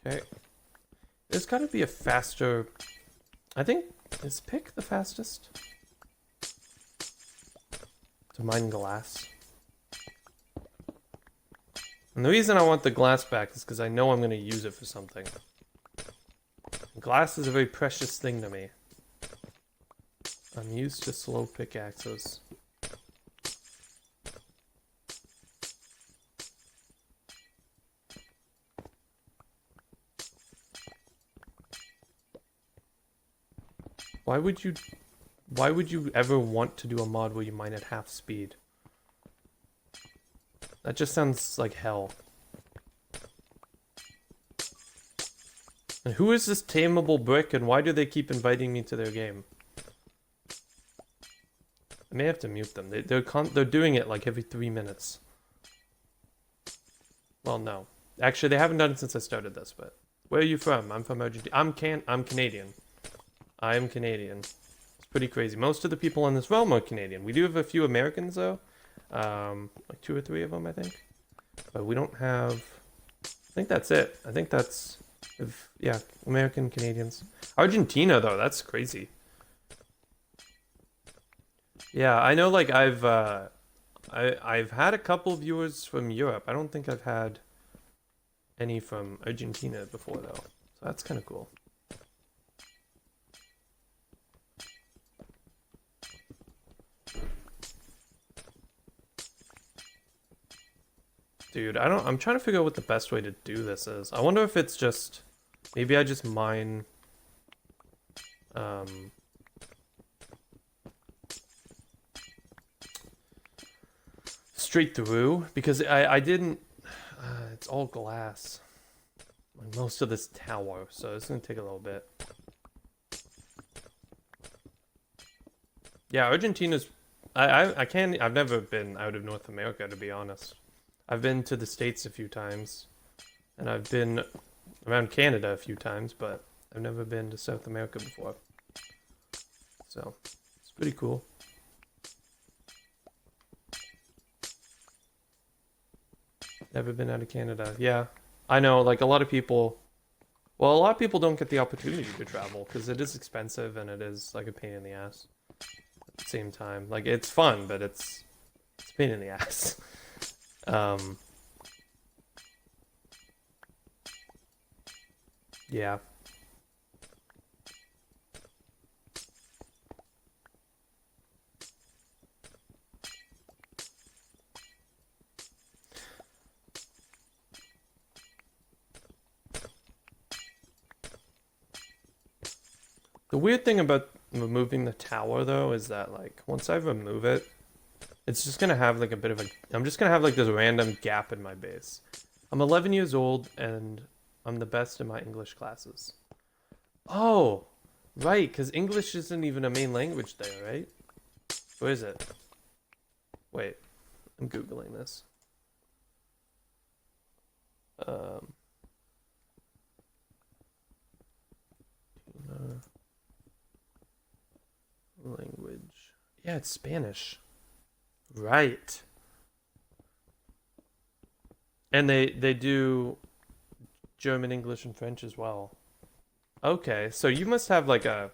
Okay. There's gotta be a faster... I think... Is pick the fastest? To mine glass. And the reason I want the glass back is because I know I'm gonna use it for something. Glass is a very precious thing to me. I'm used to slow pickaxes. Why would you ever want to do a mod where you mine at half speed? That just sounds like hell. And who is this tameable brick and why do they keep inviting me to their game? I may have to mute them. They're doing it like every 3 minutes. Well, no. Actually, they haven't done it since I started this, but... Where are you from? I'm from Argentina. I'm Canadian. I am Canadian. It's pretty crazy. Most of the people in this realm are Canadian. We do have a few Americans, though. Like 2 or 3 of them, I think. But we don't have I think that's it. I think that's, if yeah, American Canadians. Argentina though, that's crazy. Yeah, I know. Like I've had a couple viewers from Europe. I don't think I've had any from Argentina before though. So that's kind of cool. Dude, I'm trying to figure out what the best way to do this is. I wonder if it's just, maybe I just mine, um, straight through, because I didn't, it's all glass on most of this tower, so it's gonna take a little bit. Yeah, Argentina's, I can't, I've never been out of North America, to be honest. I've been to the States a few times, and I've been around Canada a few times, but I've never been to South America before. So, it's pretty cool. Never been out of Canada. Yeah, I know, like a lot of people, well, a lot of people don't get the opportunity to travel because it is expensive and it is like a pain in the ass at the same time. Like it's fun, but it's a pain in the ass. Um, yeah. The weird thing about removing the tower though is that like once I remove it, it's just gonna have like a bit of a, I'm just gonna have like this random gap in my base. I'm 11 years old and I'm the best in my English classes. Oh, right, because English isn't even a main language there, right? Where is it? Wait, I'm Googling this. Um, language. Yeah, it's Spanish. Right. And they do German, English, and French as well. Okay, so you must have like a,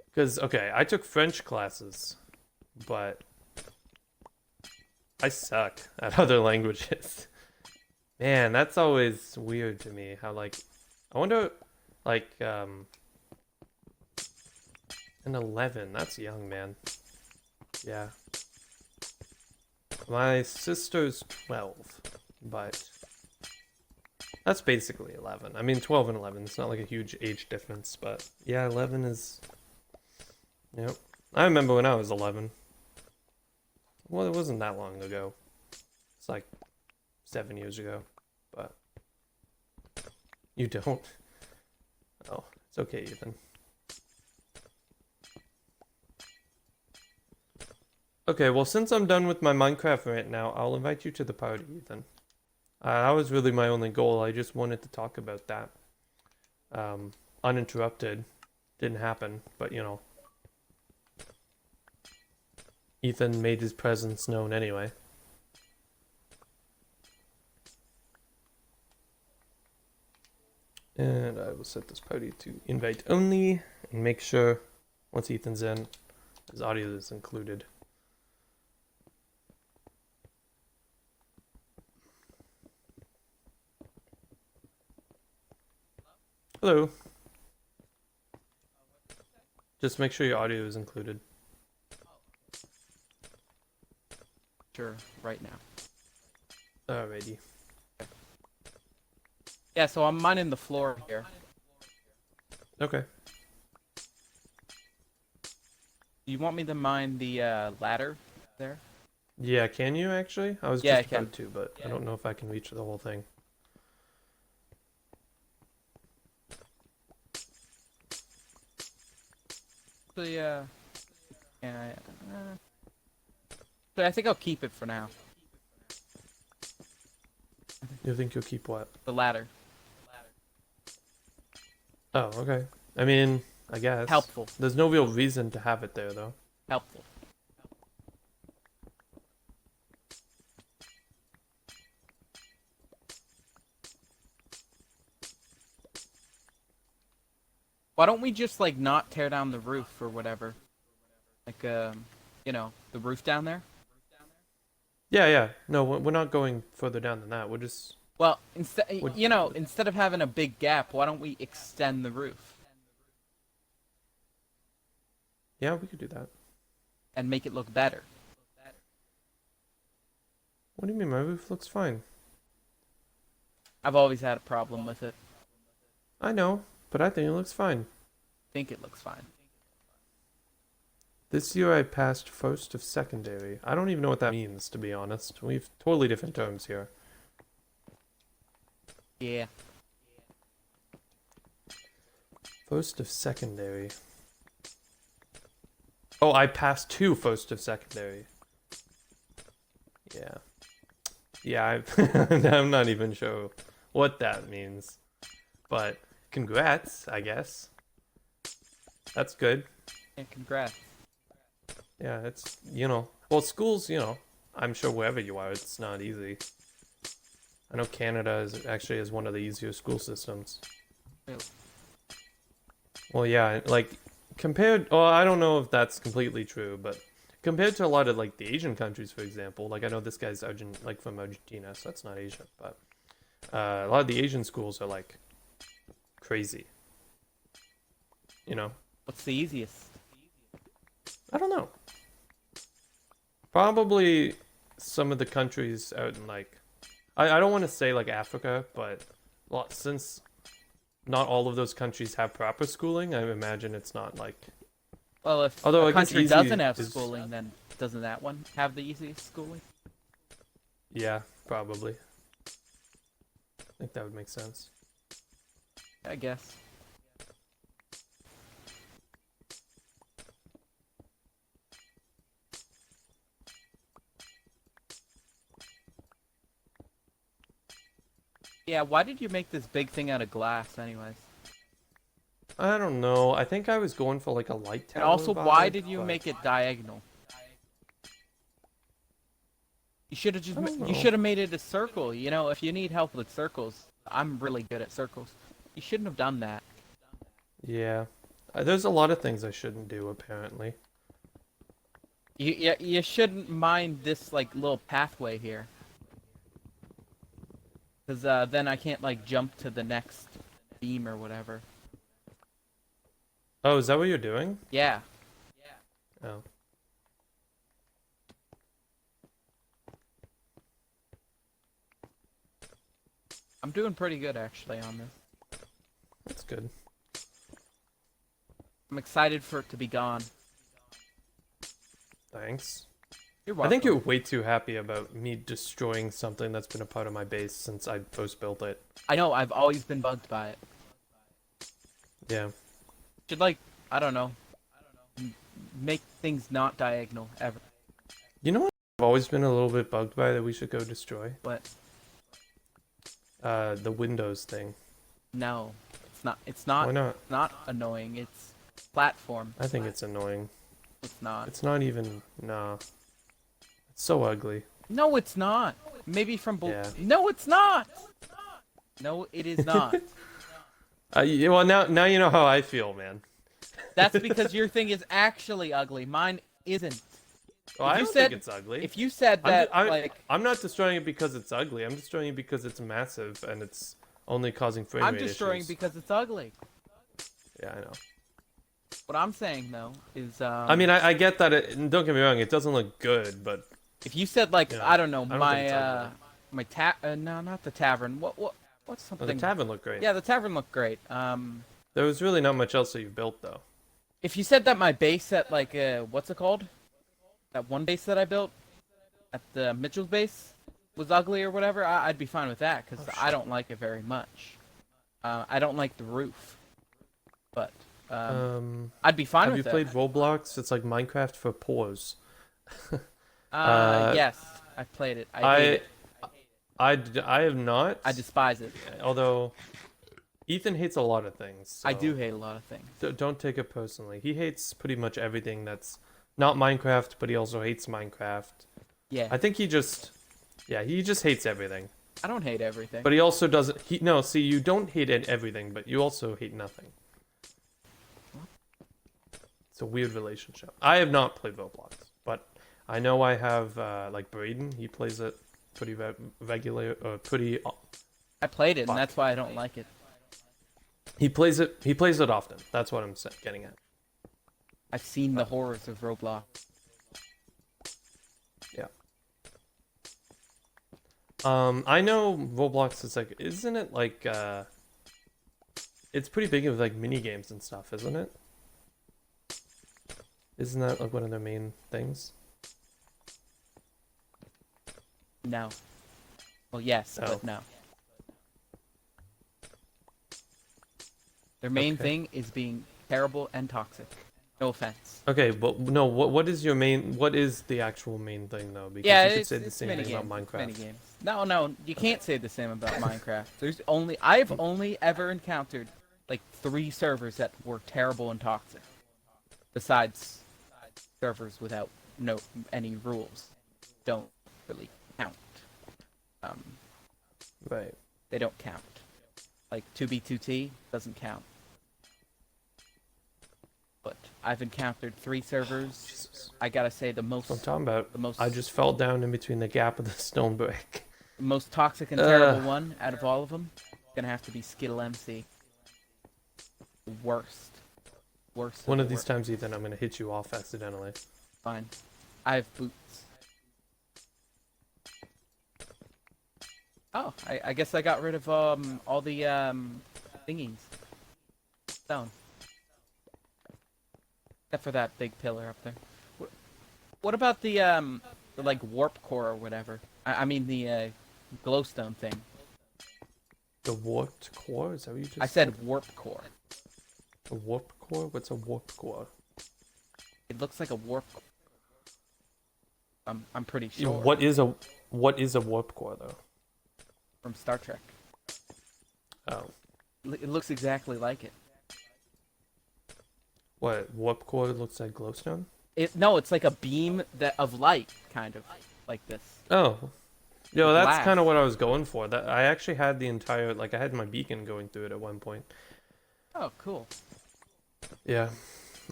because okay, I took French classes, but I suck at other languages. Man, that's always weird to me. How like, I wonder, like an 11. That's young, man. Yeah. My sister's 12, but that's basically 11. I mean, 12 and 11. It's not like a huge age difference, but yeah, 11 is. Yep. I remember when I was 11. Well, it wasn't that long ago. It's like 7 years ago, but you don't. Oh, it's okay, Ethan. Okay, well, since I'm done with my Minecraft rant now, I'll invite you to the party, Ethan. That was really my only goal. I just wanted to talk about that. Uninterrupted. Didn't happen, but you know. Ethan made his presence known anyway. And I will set this party to invite only and make sure once Ethan's in, his audio is included. Hello. Just make sure your audio is included. Sure, right now. Alrighty. Yeah, so I'm mining the floor here. Okay. Do you want me to mine the ladder there? Yeah, can you actually? I was Yeah, just I can. about to, but I don't know if I can reach the whole thing. So yeah, but I think I'll keep it for now. You think you'll keep what? The ladder. Oh, okay. I mean, I guess. Helpful. There's no real reason to have it there, though. Helpful. Why don't we just like not tear down the roof or whatever? Like the roof down there. Yeah, yeah. No, we're not going further down than that. We're just. Well, instead, We're, instead of having a big gap, why don't we extend the roof yeah, we could do that. and make it look better? What do you mean? My roof looks fine. I've always had a problem with it. I know, but I think it looks fine. Think it looks fine. This year I passed first of secondary. I don't even know what that means, to be honest. We've totally different terms here. Yeah. First of secondary. Oh, I passed two first of secondary. Yeah. Yeah, I'm not even sure what that means. But congrats, I guess. That's good. And congrats. Yeah, it's, you know, well, schools, you know, I'm sure wherever you are, it's not easy. I know Canada is actually is one of the easier school systems. Really? Well, yeah, like compared, well, I don't know if that's completely true, but compared to a lot of like the Asian countries, for example, like I know this guy's like from Argentina, so that's not Asia, but a lot of the Asian schools are like crazy. You know? What's the easiest? I don't know. Probably some of the countries out in like, I don't want to say like Africa, but since not all of those countries have proper schooling, I imagine it's not like. Well, if Although a I guess country easy doesn't have is- schooling, then doesn't that one have the easiest schooling? Yeah, probably. I think that would make sense. I guess. Yeah, why did you make this big thing out of glass, anyways? I don't know. I think I was going for like a light tower. And also, why vibe, did you but make it diagonal? You should have just I don't you know. should have made it a circle. You know, if you need help with circles, I'm really good at circles. You shouldn't have done that. Yeah, there's a lot of things I shouldn't do apparently. You shouldn't mind this like little pathway here. Cause then I can't like jump to the next beam or whatever. Oh, is that what you're doing? Yeah. Oh. I'm doing pretty good actually on this. That's good. I'm excited for it to be gone. Thanks. You're I welcome. think you're way too happy about me destroying something that's been a part of my base since I first built it. I know, I've always been bugged by it. Yeah. Should like, I don't know, make things not diagonal ever. You know what I've always been a little bit bugged by that we should go destroy? But The Windows thing. no, it's not. It's Why not. not? Not annoying. It's platform. I think it's annoying. It's not. It's not even, nah. It's so ugly. No, it's not. Maybe from Yeah. No, it's not. No, it is not. Well, now you know how I feel, man. That's because your thing is actually ugly. Mine isn't. Well, If I you don't said- think it's ugly. If you said that, like, I'm not destroying it because it's ugly. I'm destroying it because it's massive and it's only causing frame I'm rate destroying issues. because it's ugly. Yeah, I know. What I'm saying though is, I mean, I get that. Don't get me wrong. It doesn't look good, but if you said like, Yeah, I don't know, I don't my think it's ugly. no, not the tavern. What's well, something? the tavern looked great. Yeah, the tavern looked great. There was really not much else that you've built though. If you said that my base at like what's it called? That one base that I built at the Mitchell's base was ugly or whatever, I'd be fine with that because Oh, I don't like it very much. I don't like the roof, but I'd be fine Have you with played it. Roblox? It's like Minecraft for pores. Yes, I played it. I hate it. I have not. I despise it. Although Ethan hates a lot of things. I so do hate a lot of things. Don't take it personally. He hates pretty much everything that's not Minecraft, but he also hates Minecraft. Yeah, I think he just hates everything. I don't hate everything. But he also doesn't. No, see, you don't hate everything, but you also hate nothing. a weird relationship. I have not played Roblox, but I know I have like Braden. He plays it pretty regular, pretty. I played it, and Fuck. that's why I don't like it. He plays it. He plays it often. That's what I'm getting at. I've seen the horrors of Roblox. Yeah. I know Roblox is like, isn't it like, it's pretty big with like mini games and stuff, isn't it? Isn't that like one of their main things? No. Well, yes, Oh. but no. Their main Okay. thing is being terrible and toxic. No offense. Okay, but no, what is your main? What is the actual main thing though? Because Yeah, you could it's, say the it's same mini thing games. about It's mini Minecraft. games. No, you can't say the same about Minecraft. I've only ever encountered like 3 servers that were terrible and toxic. Besides servers without any rules, don't really count. Um, Right. they don't count. Like 2B2T doesn't count. But I've encountered 3 servers. Jesus. I gotta say the most That's what I'm talking about. the most I just fell down in between the gap of the stone brick. most toxic and terrible one out of all of them gonna have to be Skittle MC. Worst. Worst. One the of these worst. times, Ethan, I'm gonna hit you off accidentally. Fine. I have boots. Oh, I guess I got rid of all the thingies. Stone. Except for that big pillar up there. What about the like warp core or whatever? I mean the glowstone thing. The warped core? Is that what you just I said warp core. A warp core? What's a warp core? It looks like a warp. I'm pretty Yeah, sure. what is a warp core though? From Star Trek? Oh. It looks exactly like it. What, warp core looks like glowstone? No, it's like a beam of light, kind of like this. Oh. Yo, that's Glass. kind of what I was going for. That I actually had the entire, like I had my beacon going through it at one point. Oh, cool. Yeah.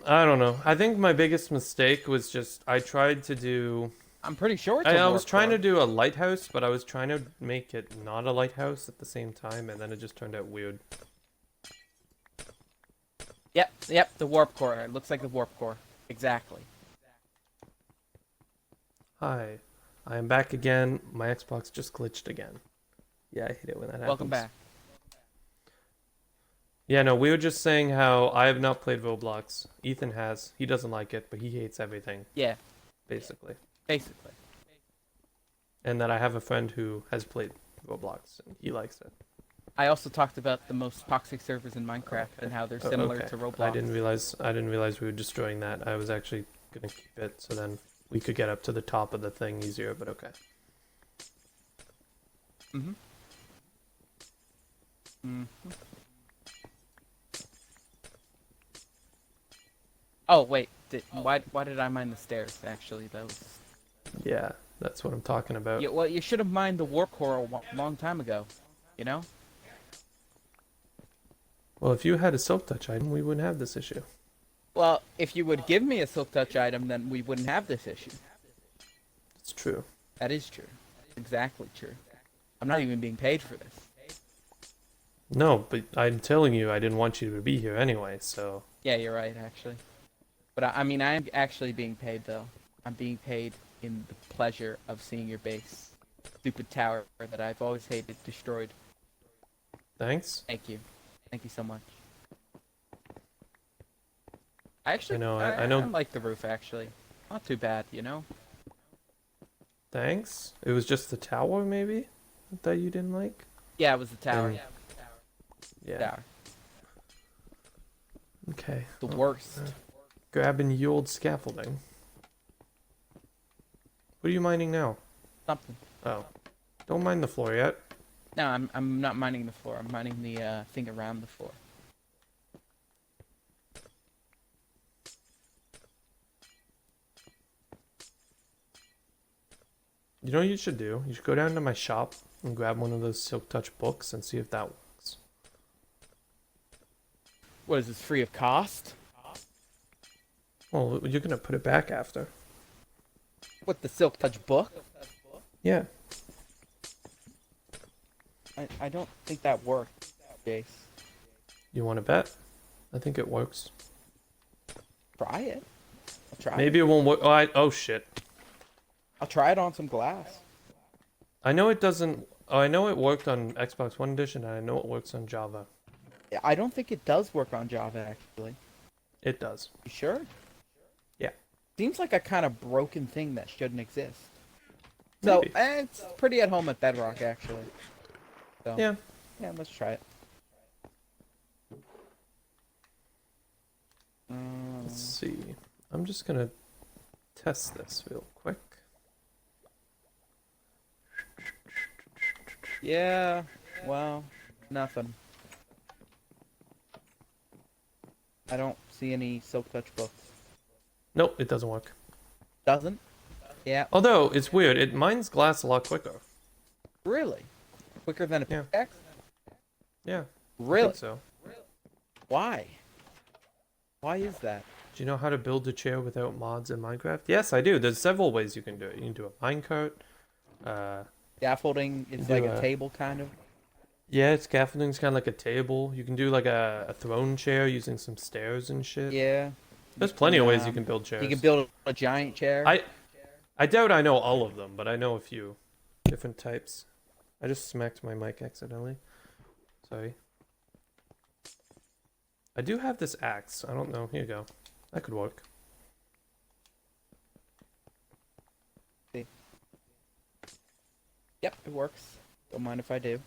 I don't know. I think my biggest mistake was just I tried to do I'm pretty sure it's I a was warp trying core. to do a lighthouse, but I was trying to make it not a lighthouse at the same time, and then it just turned out weird. Yep, the warp core. It looks like the warp core. Exactly. Hi, I am back again. My Xbox just glitched again. Yeah, I hate it when that happens. Welcome back. Yeah, no, we were just saying how I have not played Roblox. Ethan has. He doesn't like it, but he hates everything, Yeah, basically. basically. And that I have a friend who has played Roblox, and he likes it. I also talked about the most toxic servers in Minecraft Okay. and how they're Oh, similar okay. to Roblox. I didn't realize we were destroying that. I was actually gonna keep it, so then we could get up to the top of the thing easier, but okay. Mhm. Mhm. Oh wait, why did I mine the stairs? Actually, that was. Yeah, that's what I'm talking about. Well, you should have mined the warp core a long time ago. You know. Well, if you had a silk touch item, we wouldn't have this issue. Well, if you would give me a silk touch item, then we wouldn't have this issue. It's true. That is true. Exactly true. I'm not even being paid for this. No, but I'm telling you, I didn't want you to be here anyway, so... Yeah, you're right, actually. But I mean, I am actually being paid, though. I'm being paid in the pleasure of seeing your base. Stupid tower that I've always hated destroyed. Thanks. Thank you. Thank you so much. Actually, I know. I like the roof, actually. Not too bad, you know? Thanks? It was just the tower, maybe? That you didn't like? Yeah, it was the tower. And- Yeah. Tower. Okay. The well, worst. Grabbing the old scaffolding. What are you mining now? Something. Oh. Don't mine the floor yet. No, I'm not mining the floor. I'm mining the thing around the floor. You know what you should do? You should go down to my shop and grab one of those Silk Touch books and see if that works. What is this, free of cost? Well, you're gonna put it back after. What, the Silk Touch book? Yeah. I don't think that worked, Jace. You want to bet? I think it works. Try it. I'll try Maybe it. it won't work. Oh shit. I'll try it on some glass. I know it doesn't. Oh, I know it worked on Xbox One Edition, and I know it works on Java. I don't think it does work on Java, actually. It does. You sure? Yeah. Seems like a kind of broken thing that shouldn't exist. So, Maybe. it's pretty at home at Bedrock, actually. So, Yeah. yeah, let's try it. Let's see. I'm just gonna test this real quick. Yeah, well, nothing. I don't see any Silk Touch books. Nope, it doesn't work. Doesn't? Yeah. Although it's weird, it mines glass a lot quicker. Really? Quicker than a Yeah. pickaxe? Yeah. I Really? think so. Why? Why is that? Do you know how to build a chair without mods in Minecraft? Yes, I do. There's several ways you can do it. You can do a minecart. Scaffolding is do like a a- table, kind of. Yeah, scaffolding's kind of like a table. You can do like a throne chair using some stairs and shit. Yeah. There's plenty of ways you Um, can build chairs. You can build a giant chair. I doubt I know all of them, but I know a few different types. I just smacked my mic accidentally. Sorry. I do have this axe. I don't know. Here you go. That could work. Yep, it works. Don't mind if I do.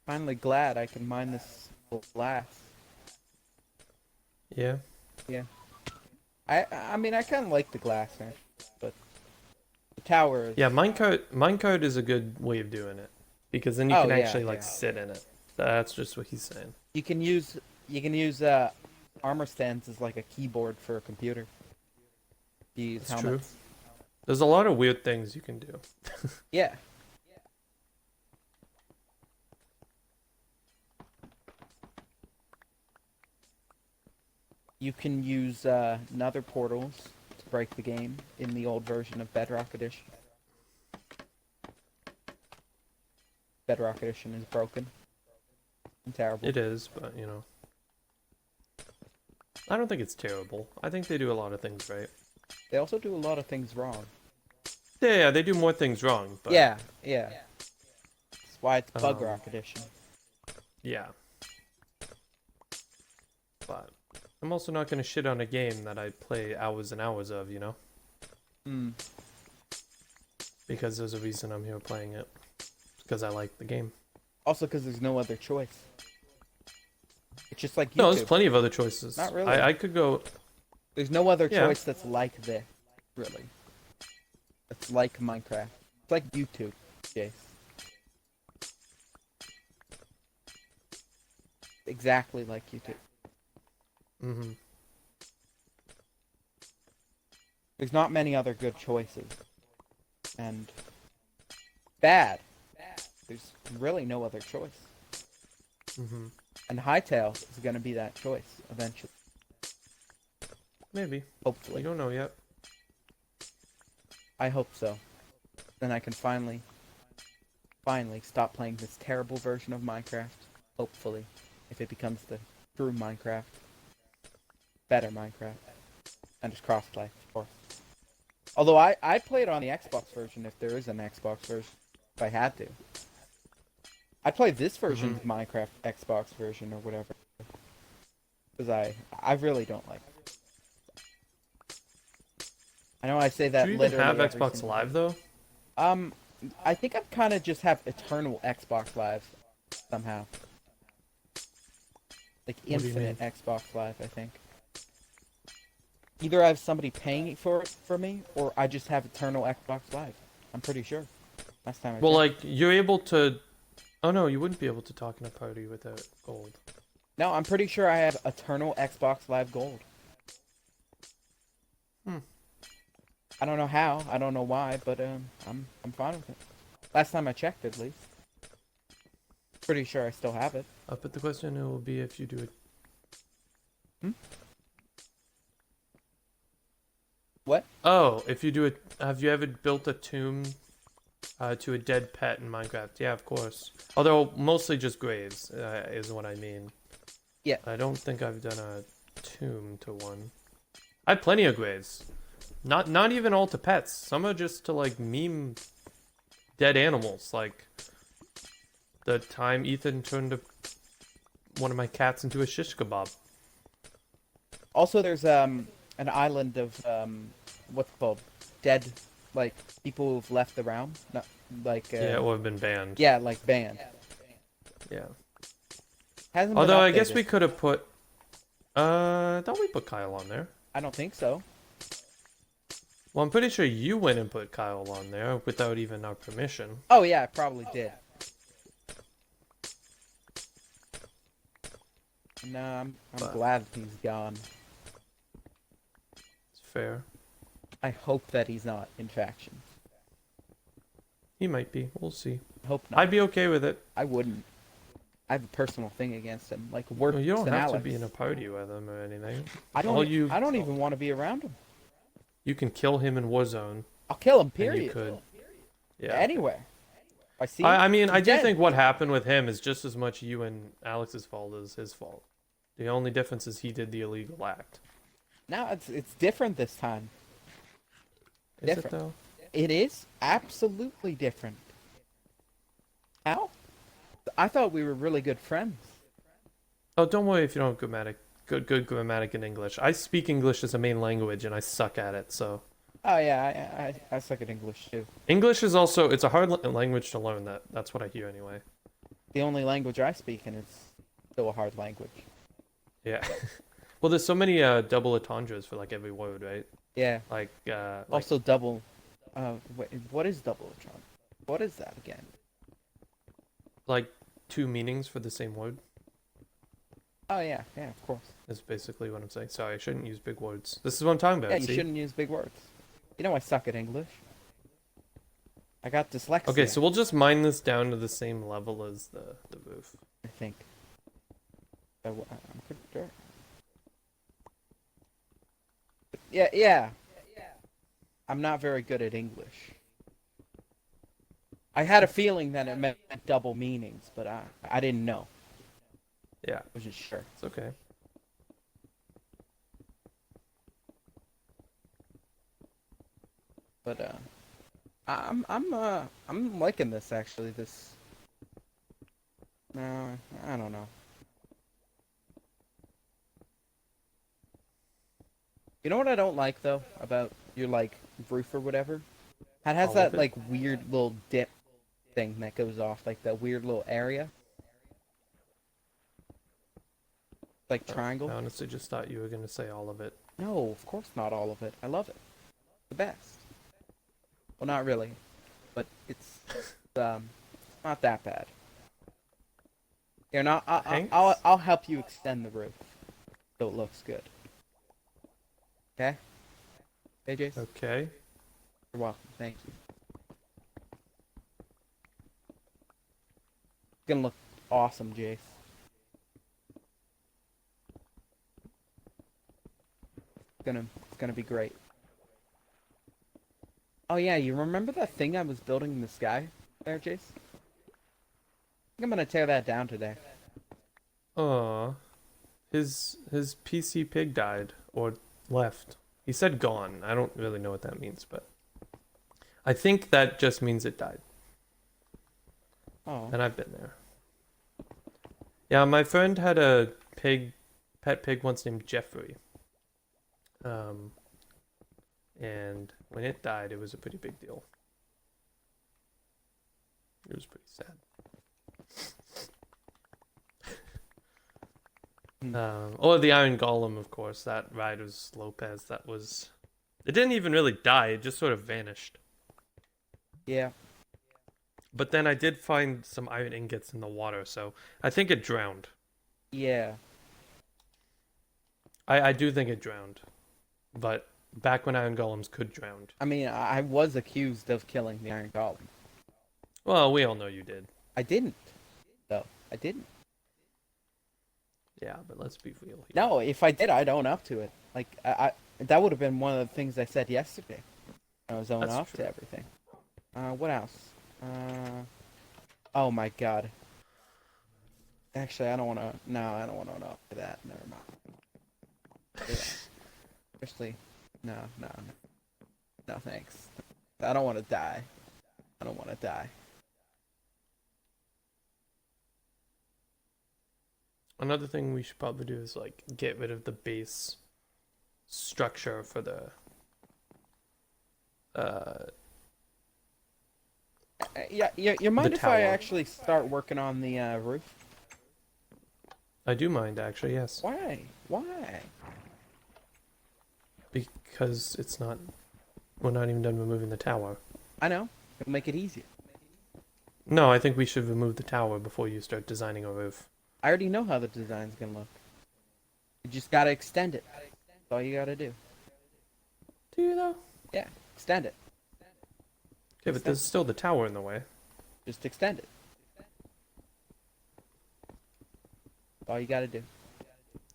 Finally glad I can mine this glass. Yeah. Yeah. I mean, I kind of like the glass, actually, but the tower is... Yeah, minecart is a good way of doing it. Because then you Oh, can yeah, actually like yeah. sit in it. That's just what he's saying. You can use armor stands as like a keyboard for a computer. You use That's helmets. There's a lot of weird things you can do. Yeah. You can use nether portals to break the game in the old version of Bedrock Edition. Bedrock Edition is broken and terrible. It is, but you know. I don't think it's terrible. I think they do a lot of things right. They also do a lot of things wrong. Yeah, they do more things wrong, but Yeah. That's why it's Bug Rock Edition. yeah. But I'm also not gonna shit on a game that I play hours and hours of, you know? Hmm. Because there's a reason I'm here playing it. Because I like the game. Also, because there's no other choice. It's just like YouTube. No, there's plenty of other choices. Not really. I could go. There's no other Yeah. choice that's like this, really. It's like Minecraft. It's like YouTube, Jace. Exactly like YouTube. Mm-hmm. There's not many other good choices. And bad. There's really no other choice. Mm-hmm. And Hytale is going to be that choice eventually. Maybe. We Hopefully. don't know yet. I hope so. Then I can finally stop playing this terrible version of Minecraft. Hopefully. If it becomes the true Minecraft. Better Minecraft. And just crossplay, of course. Although I play it on the Xbox version if there is an Xbox version. If I had to. I'd play this version of Minecraft Xbox version or whatever. Because I really don't like it. I know I say that Do you even literally have every Xbox single Live though? I think I kind of just have eternal Xbox Live somehow. Like What do you infinite Xbox Live, I think. Either I have somebody paying for it for me, or I just have eternal Xbox Live. I'm pretty sure. Last time I Well, checked. like you're able to. Oh no, you wouldn't be able to talk in a party without gold. No, I'm pretty sure I have eternal Xbox Live Gold. I don't know how. I don't know why, but I'm fine with it. Last time I checked, at least. Pretty sure I still have it. But the question will be if you do it. Hmm? What? Oh, if you do it, have you ever built a tomb to a dead pet in Minecraft? Yeah, of course. Although mostly just graves is what I mean. Yeah. I don't think I've done a tomb to one. I have plenty of graves. Not even all to pets. Some are just to like meme dead animals. Like the time Ethan turned one of my cats into a shish kebab. Also, there's an island of what's it called, dead, like people who've left the realm, not like Yeah, or have been banned. yeah, like banned. Yeah. Hasn't been Although I updated. guess we could have put. I thought we put Kyle on there. I don't think so. Well, I'm pretty sure you went and put Kyle on there without even our permission. Oh yeah, I probably did. No, I'm But- glad he's gone. It's fair. I hope that he's not in faction. He might be. We'll see. Hope not. I'd be okay with it. I wouldn't. I have a personal thing against him, like worse You don't than have Alex. to be in a party with him or anything. I don't. all you- I don't even want to be around him. You can kill him in Warzone. I'll kill him. And Period. you could. Yeah. Anywhere. I see. I mean, he's I do dead. think what happened with him is just as much you and Alex's fault as his fault. The only difference is he did the illegal act. Now it's different this time. Is Different. it though? It is absolutely different. How? I thought we were really good friends. Oh, don't worry if you don't have good grammatic in English. I speak English as a main language and I suck at it, so. Oh yeah, I suck at English too. English is also, it's a hard language to learn. That's what I hear anyway. The only language I speak, and it's still a hard language. Yeah. Well, there's so many double entendres for like every word, right? Yeah. Like Also double. Wait, what is double entendre? What is that again? like two meanings for the same word Oh yeah, of course. is basically what I'm saying. Sorry, I shouldn't use big words. This is what I'm talking about. Yeah, you see? shouldn't use big words. You know I suck at English. I got dyslexia. Okay, so we'll just mine this down to the same level as the roof. I think. I'm pretty sure. Yeah. I'm not very good at English. I had a feeling that it meant double meanings, but I didn't know. Yeah, I was just sure. it's okay. But I'm liking this actually. This. No, I don't know. You know what I don't like though about your like roof or whatever? It has All that of it? like weird little dip thing that goes off, like that weird little area. Like triangle. I honestly just thought you were gonna say all of it. No, of course not all of it. I love it. The best. Well, not really, but it's not that bad. Here, now Thanks. I'll help you extend the roof so it looks good. Okay? Hey, Jace. Okay. You're welcome. Thank you. It's gonna look awesome, Jace. It's gonna be great. Oh yeah, you remember that thing I was building in the sky there, Jace? I think I'm gonna tear that down today. Aw. His PC pig died or left. He said gone. I don't really know what that means, but I think that just means it died. Oh. And I've been there. Yeah, my friend had a pet pig once named Jeffrey. And when it died, it was a pretty big deal. It was pretty sad. Oh, the Iron Golem, of course. That ride was Lopez. That was. It didn't even really die. It just sort of vanished. Yeah. But then I did find some iron ingots in the water, so I think it drowned. Yeah. I do think it drowned, but Back when iron golems could drown. I mean, I was accused of killing the Iron Golem. Well, we all know you did. I didn't, though. I didn't. Yeah, but let's be real here. No, if I did, I'd own up to it. Like, that would have been one of the things I said yesterday. I was owning up to everything. What else? Oh my god. Actually, I don't want to. No, I don't want to own up to that. Never mind. Yeah. Especially, no, thanks. I don't want to die. I don't want to die. Another thing we should probably do is like get rid of the base structure for the Yeah, you mind if I tower. actually start working on the roof? I do mind actually, yes. Why? Why? Because we're not even done removing the tower. I know. It'll make it easier. No, I think we should remove the tower before you start designing a roof. I already know how the design's gonna look. You just gotta extend it. That's all you gotta do. Do you though? Yeah, extend it. Okay, but there's still the tower in the way. Just extend it. That's all you gotta do.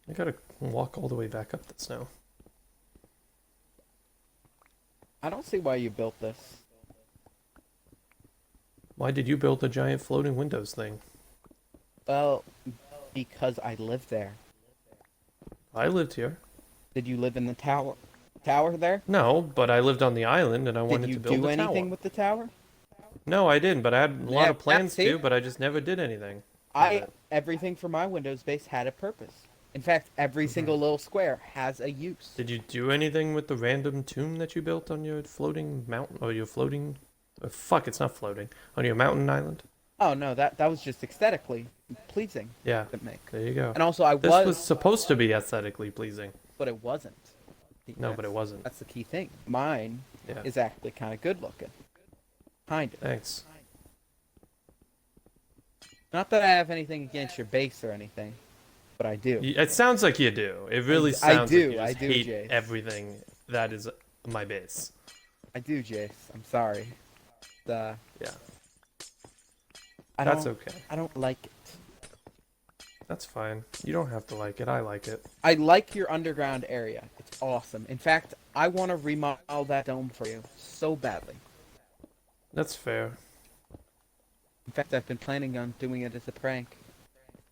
I gotta walk all the way back up this now. I don't see why you built this. Why did you build the giant floating windows thing? Well, because I live there. I lived here. Did you live in the tower? Tower there? No, but I lived on the island and I wanted to build Did you do a tower. anything with the tower? No, I didn't, but I had a lot Yeah, of plans see? to, but I just never did anything. with it. Everything for my Windows base had a purpose. In fact, every single little square has a use. Did you do anything with the random tomb that you built on your floating mountain, or your floating... fuck, it's not floating. On your mountain island? Oh no, that was just aesthetically pleasing Yeah, to make. there you go. And also, This was supposed to be aesthetically pleasing. but it wasn't. No, but it wasn't. That's the key thing. Mine Yeah. is actually kind of good looking. Kind of. Thanks. Not that I have anything against your base or anything, but I do. It sounds like you do. It really I sounds do, like you I just do, hate Jace. everything that is my base. I do, Jace. I'm sorry. Yeah, I that's don't, okay. I don't like it. That's fine. You don't have to like it. I like it. I like your underground area. It's awesome. In fact, I want to remodel that dome for you so badly. That's fair. In fact, I've been planning on doing it as a prank.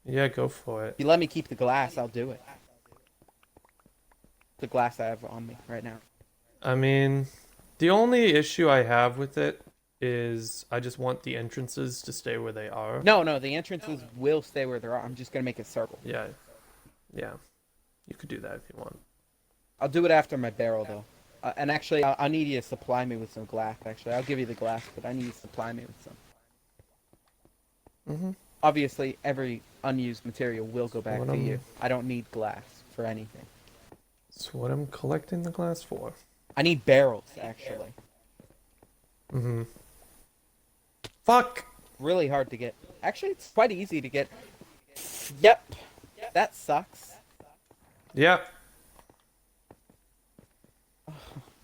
Yeah, go for it. If you let me keep the glass, I'll do it. The glass I have on me right now. I mean, the only issue I have with it is I just want the entrances to stay where they are. No, the entrances will stay where they are. I'm just going to make a circle. Yeah. Yeah. You could do that if you want. I'll do it after my barrel, though. And actually, I'll need you to supply me with some glass, actually. I'll give you the glass, but I need you to supply me with some. Mm-hmm. Obviously, every unused material will go back What to I'm- you. I don't need glass for anything. That's what I'm collecting the glass for. I need barrels, actually. Mm-hmm. Fuck! Really hard to get. Actually, it's quite easy to get. Yep. That sucks. Yep.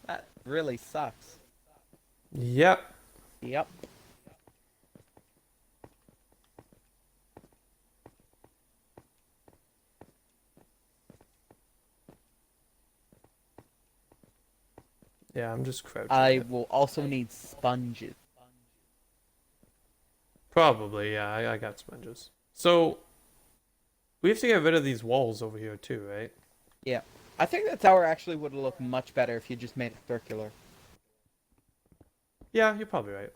That really sucks. Yep. Yep. Yeah, I'm just crouching. I will also need sponges. Probably, yeah, I got sponges. So, we have to get rid of these walls over here too, right? Yeah. I think the tower actually would look much better if you just made it circular. Yeah, you're probably right.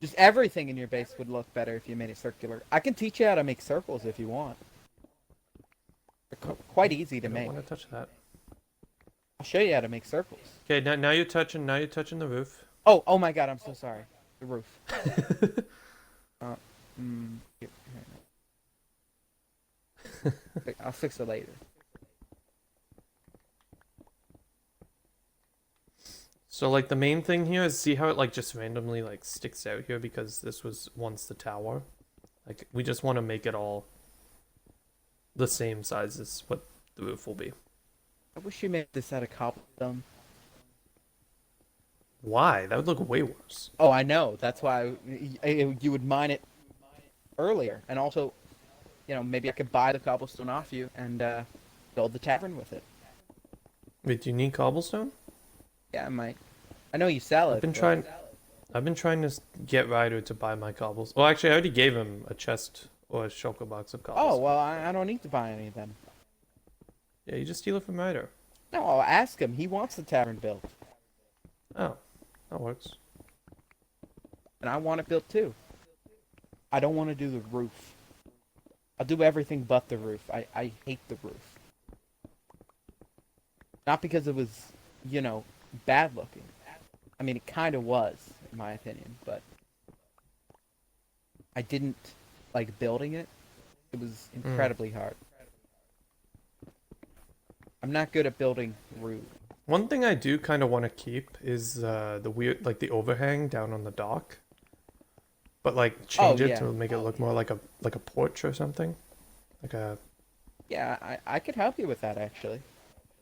Just everything in your base would look better if you made it circular. I can teach you how to make circles if you want. They're quite easy I to don't make. want to touch that. I'll show you how to make circles. Okay, now you're touching. Now you're touching the roof. Oh my God! I'm so sorry. The roof. Here. I'll fix it later. So like the main thing here is see how it like just randomly like sticks out here because this was once the tower. Like we just want to make it all the same size as what the roof will be. I wish you made this out of cobblestone. Why? That would look way worse. Oh, I know. That's why you would mine it earlier, and also, maybe I could buy the cobblestone off you and build the tavern with it. Wait, do you need cobblestone? Yeah, I might. I know you sell I've it, been but trying. I've been trying to get Ryder to buy my cobbles. Well, actually, I already gave him a chest or a shulker box of oh cobblestone. well, I don't need to buy any of them. Yeah, you just steal it from Ryder. No, I'll ask him. He wants the tavern built, Oh, that works. and I want it built too. I don't want to do the roof. I'll do everything but the roof. I hate the roof. Not because it was, bad looking. I mean, it kind of was, in my opinion, but I didn't like building it. It was incredibly hard. I'm not good at building roofs. One thing I do kind of want to keep is the weird, like the overhang down on the dock, but like change it yeah. to make it look more like a porch or something, like a Yeah, I could help you with that, actually.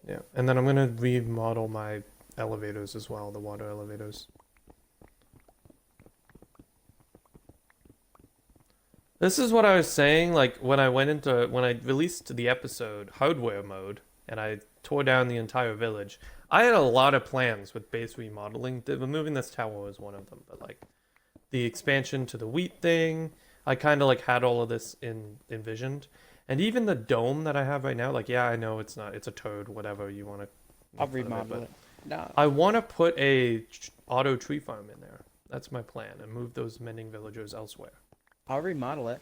yeah. And then I'm gonna remodel my elevators as well, the water elevators. This is what I was saying, like when I released the episode hardware mode and I tore down the entire village. I had a lot of plans with base remodeling. Removing this tower was one of them, but like the expansion to the wheat thing, I kind of like had all of this envisioned. And even the dome that I have right now, like yeah, I know it's a turd, whatever you want to I'll remodel it. No, I want to put a auto tree farm in there. That's my plan, and move those mending villagers elsewhere. I'll remodel it.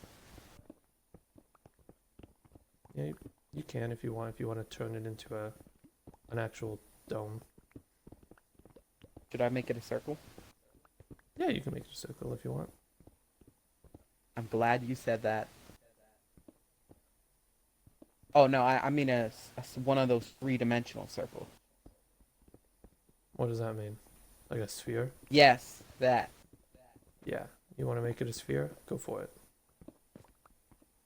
Yeah, you can if you want. If you want to turn it into an actual dome. Should I make it a circle? Yeah, you can make it a circle if you want. I'm glad you said that. Oh no, I mean one of those three-dimensional circles. What does that mean? Like a sphere? Yes, that. Yeah. You want to make it a sphere? Go for it.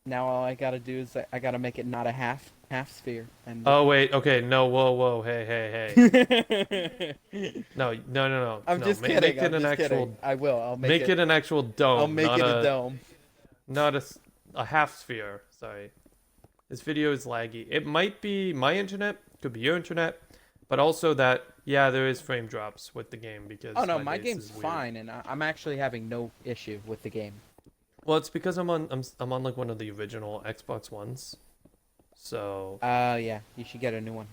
Now all I gotta do is I gotta make it not a half sphere. And Oh wait, okay, no, whoa, hey. No. I'm no, just kidding. Make it I'm an just actual. kidding. I will. I'll Make it an actual dome. I'll make not it a dome. Not a half sphere. Sorry. This video is laggy. It might be my internet, could be your internet, but also that yeah, there is frame drops with the game because Oh no, my my base game's is weird. fine, and I'm actually having no issue with the game. Well, it's because I'm on like one of the original Xbox Ones. So Yeah, you should get a new one.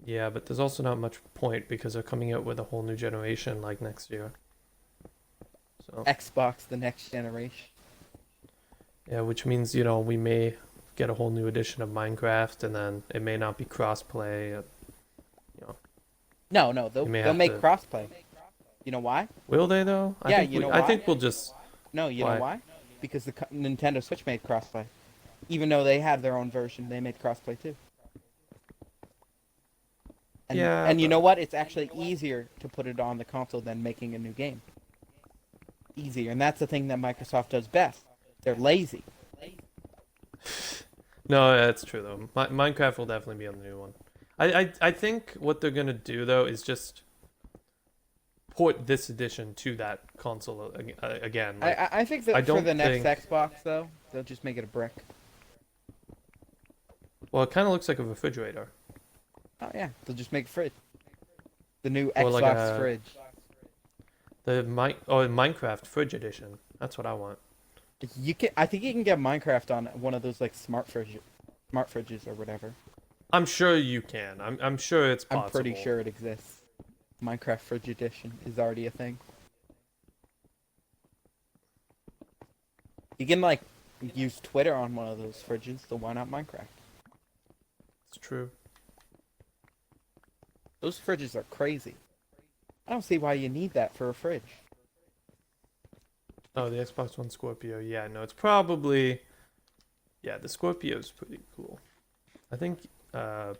yeah, but there's also not much point because they're coming out with a whole new generation like next year. So Xbox, the next generation. yeah, which means we may get a whole new edition of Minecraft, and then it may not be crossplay. No, You may they'll have make to- crossplay. You know why? Will they though? Yeah, you know I why? think we'll just. No, you Why? know why? Because the Nintendo Switch made crossplay. Even though they had their own version, they made crossplay too. And, Yeah, and you but- know what? It's actually easier to put it on the console than making a new game. Easier, and that's the thing that Microsoft does best. They're lazy. No, that's true though. Minecraft will definitely be on the new one. I think what they're gonna do though is just port this edition to that console again. Like, I think that I for don't the next think- Xbox though, they'll just make it a brick. well, it kind of looks like a refrigerator. Oh yeah, they'll just make a fridge. The new Or Xbox like a- fridge. The Minecraft fridge edition. That's what I want. I think you can get Minecraft on one of those like smart fridges or whatever. I'm sure you can. I'm sure it's possible. I'm pretty sure it exists. Minecraft Fridge Edition is already a thing. You can like use Twitter on one of those fridges, so why not Minecraft? It's true. Those fridges are crazy. I don't see why you need that for a fridge. Oh, the Xbox One Scorpio. Yeah, no, it's probably. Yeah, the Scorpio's pretty cool. I think. Or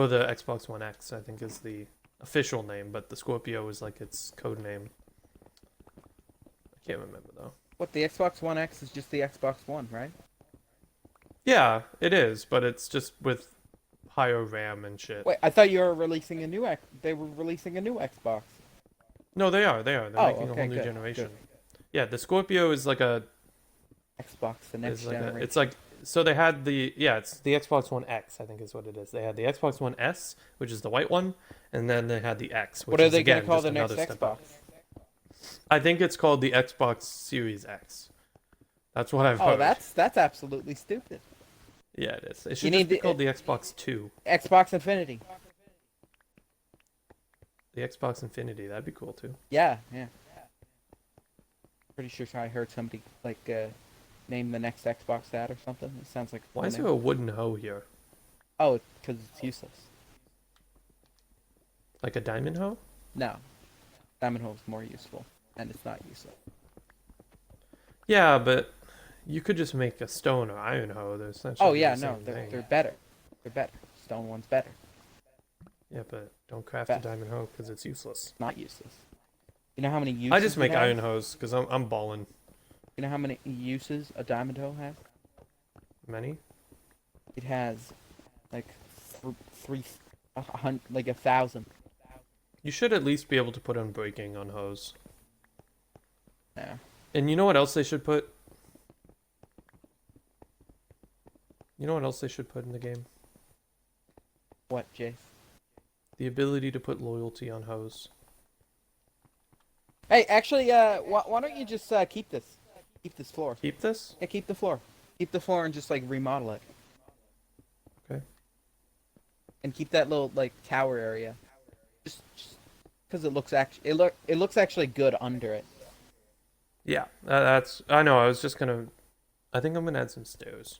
the Xbox One X, I think, is the official name, but the Scorpio is like its code name. I can't remember though. What, the Xbox One X is just the Xbox One, right? Yeah, it is, but it's just with higher RAM and shit. Wait, I thought you were releasing a new X. They were releasing a new Xbox. No, they are. They are. They're Oh, making a okay, whole new good, good. generation. Yeah, the Scorpio is like a Xbox, the next is like a. generation. It's like so they had the it's the Xbox One X. I think is what it is. They had the Xbox One S, which is the white one, and then they had the X, What which are is they gonna again call just the next another step Xbox? up. I think it's called the Xbox Series X. That's what I've Oh, heard. that's absolutely stupid. Yeah, it is. It You should need just be the called the Xbox Two. Xbox Infinity. The Xbox Infinity. That'd be cool too. Yeah, yeah. Pretty sure I heard somebody like name the next Xbox that or something. It sounds like. Why is there a wooden hoe here? Oh, because it's useless. Like a diamond hoe? No, Diamond Hole is more useful, and it's not useless. Yeah, but you could just make a stone or iron hoe. They're essentially Oh yeah, the no, same they're thing. better. They're better. Stone one's better. Yeah, but don't craft Be- a diamond hoe because it's useless. Not useless. You know how many uses I just make it has? iron hoes because I'm balling. You know how many uses a Diamond Hoe has? Many. It has like three, like 1,000. You should at least be able to put unbreaking on hoes. Yeah. And you know what else they should put? You know what else they should put in the game? What, Jace? The ability to put loyalty on hoes. Hey, actually, why don't you just keep this? Keep this floor. Keep this? Yeah, keep the floor. Keep the floor and just like remodel it. Okay. And keep that little like tower area. Just because it looks it looks actually good under it. Yeah, that's. I know. I was just gonna. I think I'm gonna add some stairs.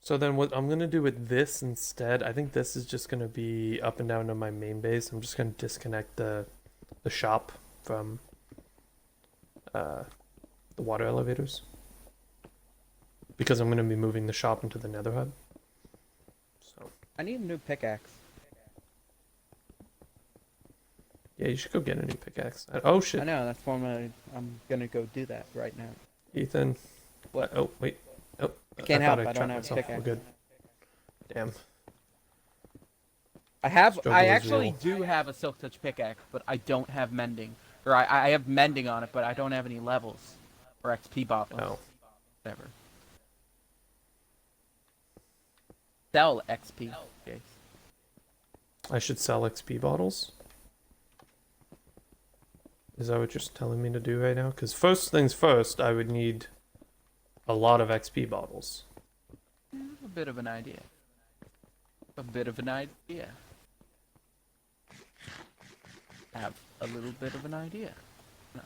So then what I'm gonna do with this instead, I think this is just gonna be up and down to my main base. I'm just gonna disconnect the shop from the water elevators. Because I'm gonna be moving the shop into the nether hub. So I need a new pickaxe. yeah, you should go get a new pickaxe. Oh I shit. know, that's one I'm gonna go do that right now. Ethan. What? Oh wait. Oh I can't thought help, I don't trapped have a myself. pickaxe. We're good. Damn. Struggle I is actually real. do have a silk touch pickaxe, but I don't have mending. Or I have mending on it, but I don't have any levels. Or XP bottles. Oh. Whatever. Sell XP, Jace. I should sell XP bottles? Is that what you're telling me to do right now? Because first things first, I would need a lot of XP bottles. A bit of an idea. A bit of an idea. Have a little bit of an idea.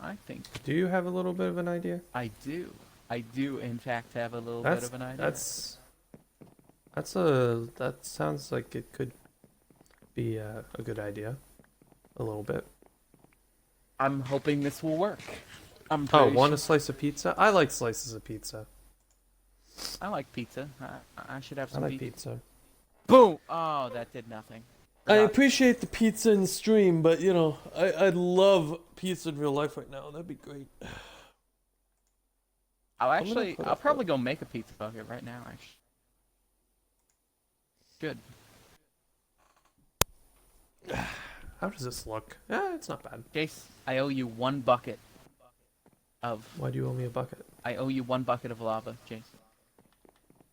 I think Do you have a little bit of an idea? I do. I do, in fact, have a little That's bit of an idea. that sounds like it could be a good idea. A little bit. I'm hoping this will work. I'm Oh, pretty want a sure- slice of pizza? I like slices of pizza. I like pizza. I should have I some like pizza. pizza. Boom! Oh, that did nothing. I Forgot. appreciate the pizza in stream, but you know, I'd love pizza in real life right now. That'd be great. I'll probably go make a pizza bucket right now, actually. Good. How does this look? It's not bad. Jace, I owe you 1 bucket of... Why do you owe me a bucket? I owe you 1 bucket of lava, Jason.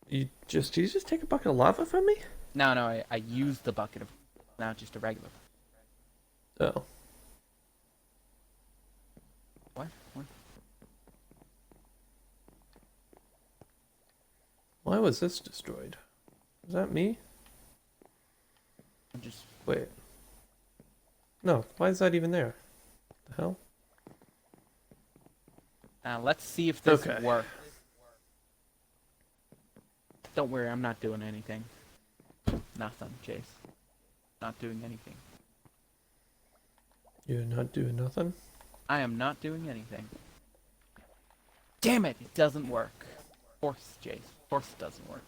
You just take a bucket of lava from me? No, I used the bucket of... Now just a regular. Oh. What? Why was this destroyed? Was that me? I'm just... Wait. No, why is that even there? The hell? let's see if this Okay. works. Don't worry, I'm not doing anything. Nothing, Chase. Not doing anything. You're not doing nothing? I am not doing anything. Damn it! It doesn't work. Force, Jace. Force doesn't work.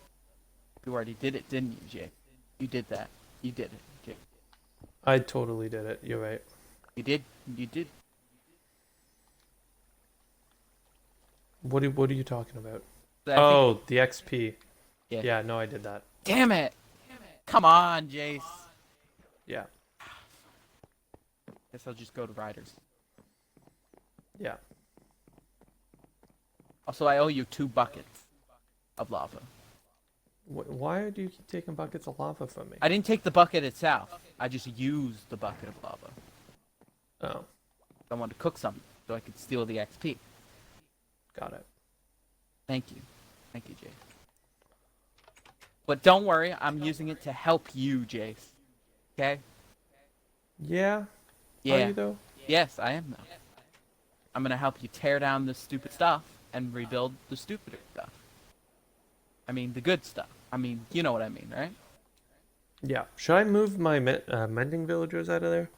You already did it, didn't you, Jake? You did that. You did it, Jake. I totally did it. You're right. You did. You did. What are you talking about? I think, Oh, the XP. yeah. Yeah, no, I did that. Damn it! Come on, Jace. Yeah, Guess I'll just go to Riders. yeah. Also, I owe you 2 buckets of lava. Why do you keep taking buckets of lava from me? I didn't take the bucket itself. I just used the bucket of lava. Oh, I wanted to cook something so I could steal the XP. got it. Thank you. Thank you, Jace. But don't worry, I'm using it to help you, Jace. Okay? Yeah. Are Yeah. you though? Yes, I am though. I'm gonna help you tear down the stupid stuff and rebuild the stupider stuff. I mean, the good stuff. I mean, you know what I mean, right? Yeah. Should I move my mending villagers out of there?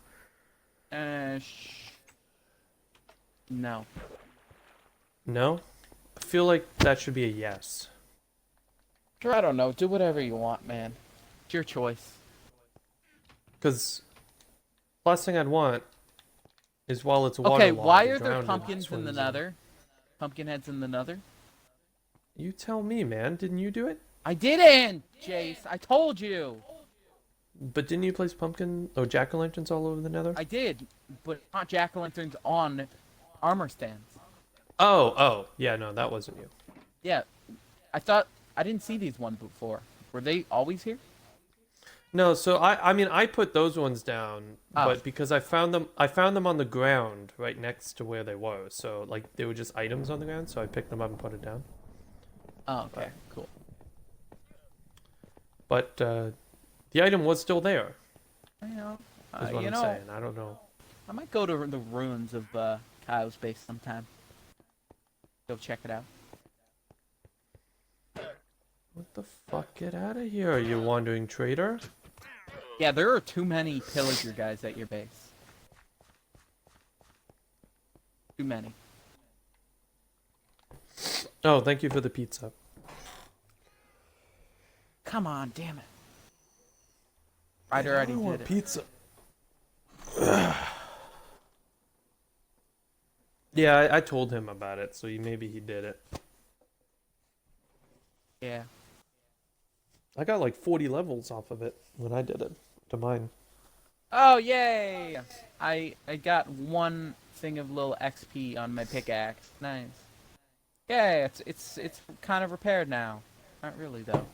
No. No. I feel like that should be a yes. Sure, I don't know. Do whatever you want, man. It's your choice. Because last thing I'd want is while it's waterlogged. Okay, why are there drowned, pumpkins in the swims nether? Pumpkin heads in the nether? You tell me, man. Didn't you do it? I didn't, Jace. I told you. But didn't you place pumpkin or jack-o'-lanterns all over the nether? I did, but not jack-o'-lanterns on armor stands. Oh, yeah, no, that wasn't you. Yeah, I didn't see these ones before. Were they always here? No, so I mean I put those ones down, Oh. but because I found them on the ground right next to where they were. So like they were just items on the ground, so I picked them up and put it down. Oh, okay, cool. But the item was still there. You know, Is what I'm saying. I don't know. I might go to the ruins of Kyle's base sometime. Go check it out. What the fuck? Get out of here, you wandering traitor! Yeah, there are too many pillager guys at your base. Too many. Oh, thank you for the pizza. Come on, damn it. Ryder already did it. Pizza. Yeah, I told him about it, so maybe he did it. Yeah. I got like 40 levels off of it when I did it to mine. Oh, yay! I got 1 thing of little XP on my pickaxe. Nice. Yay, it's kind of repaired now. Not really though.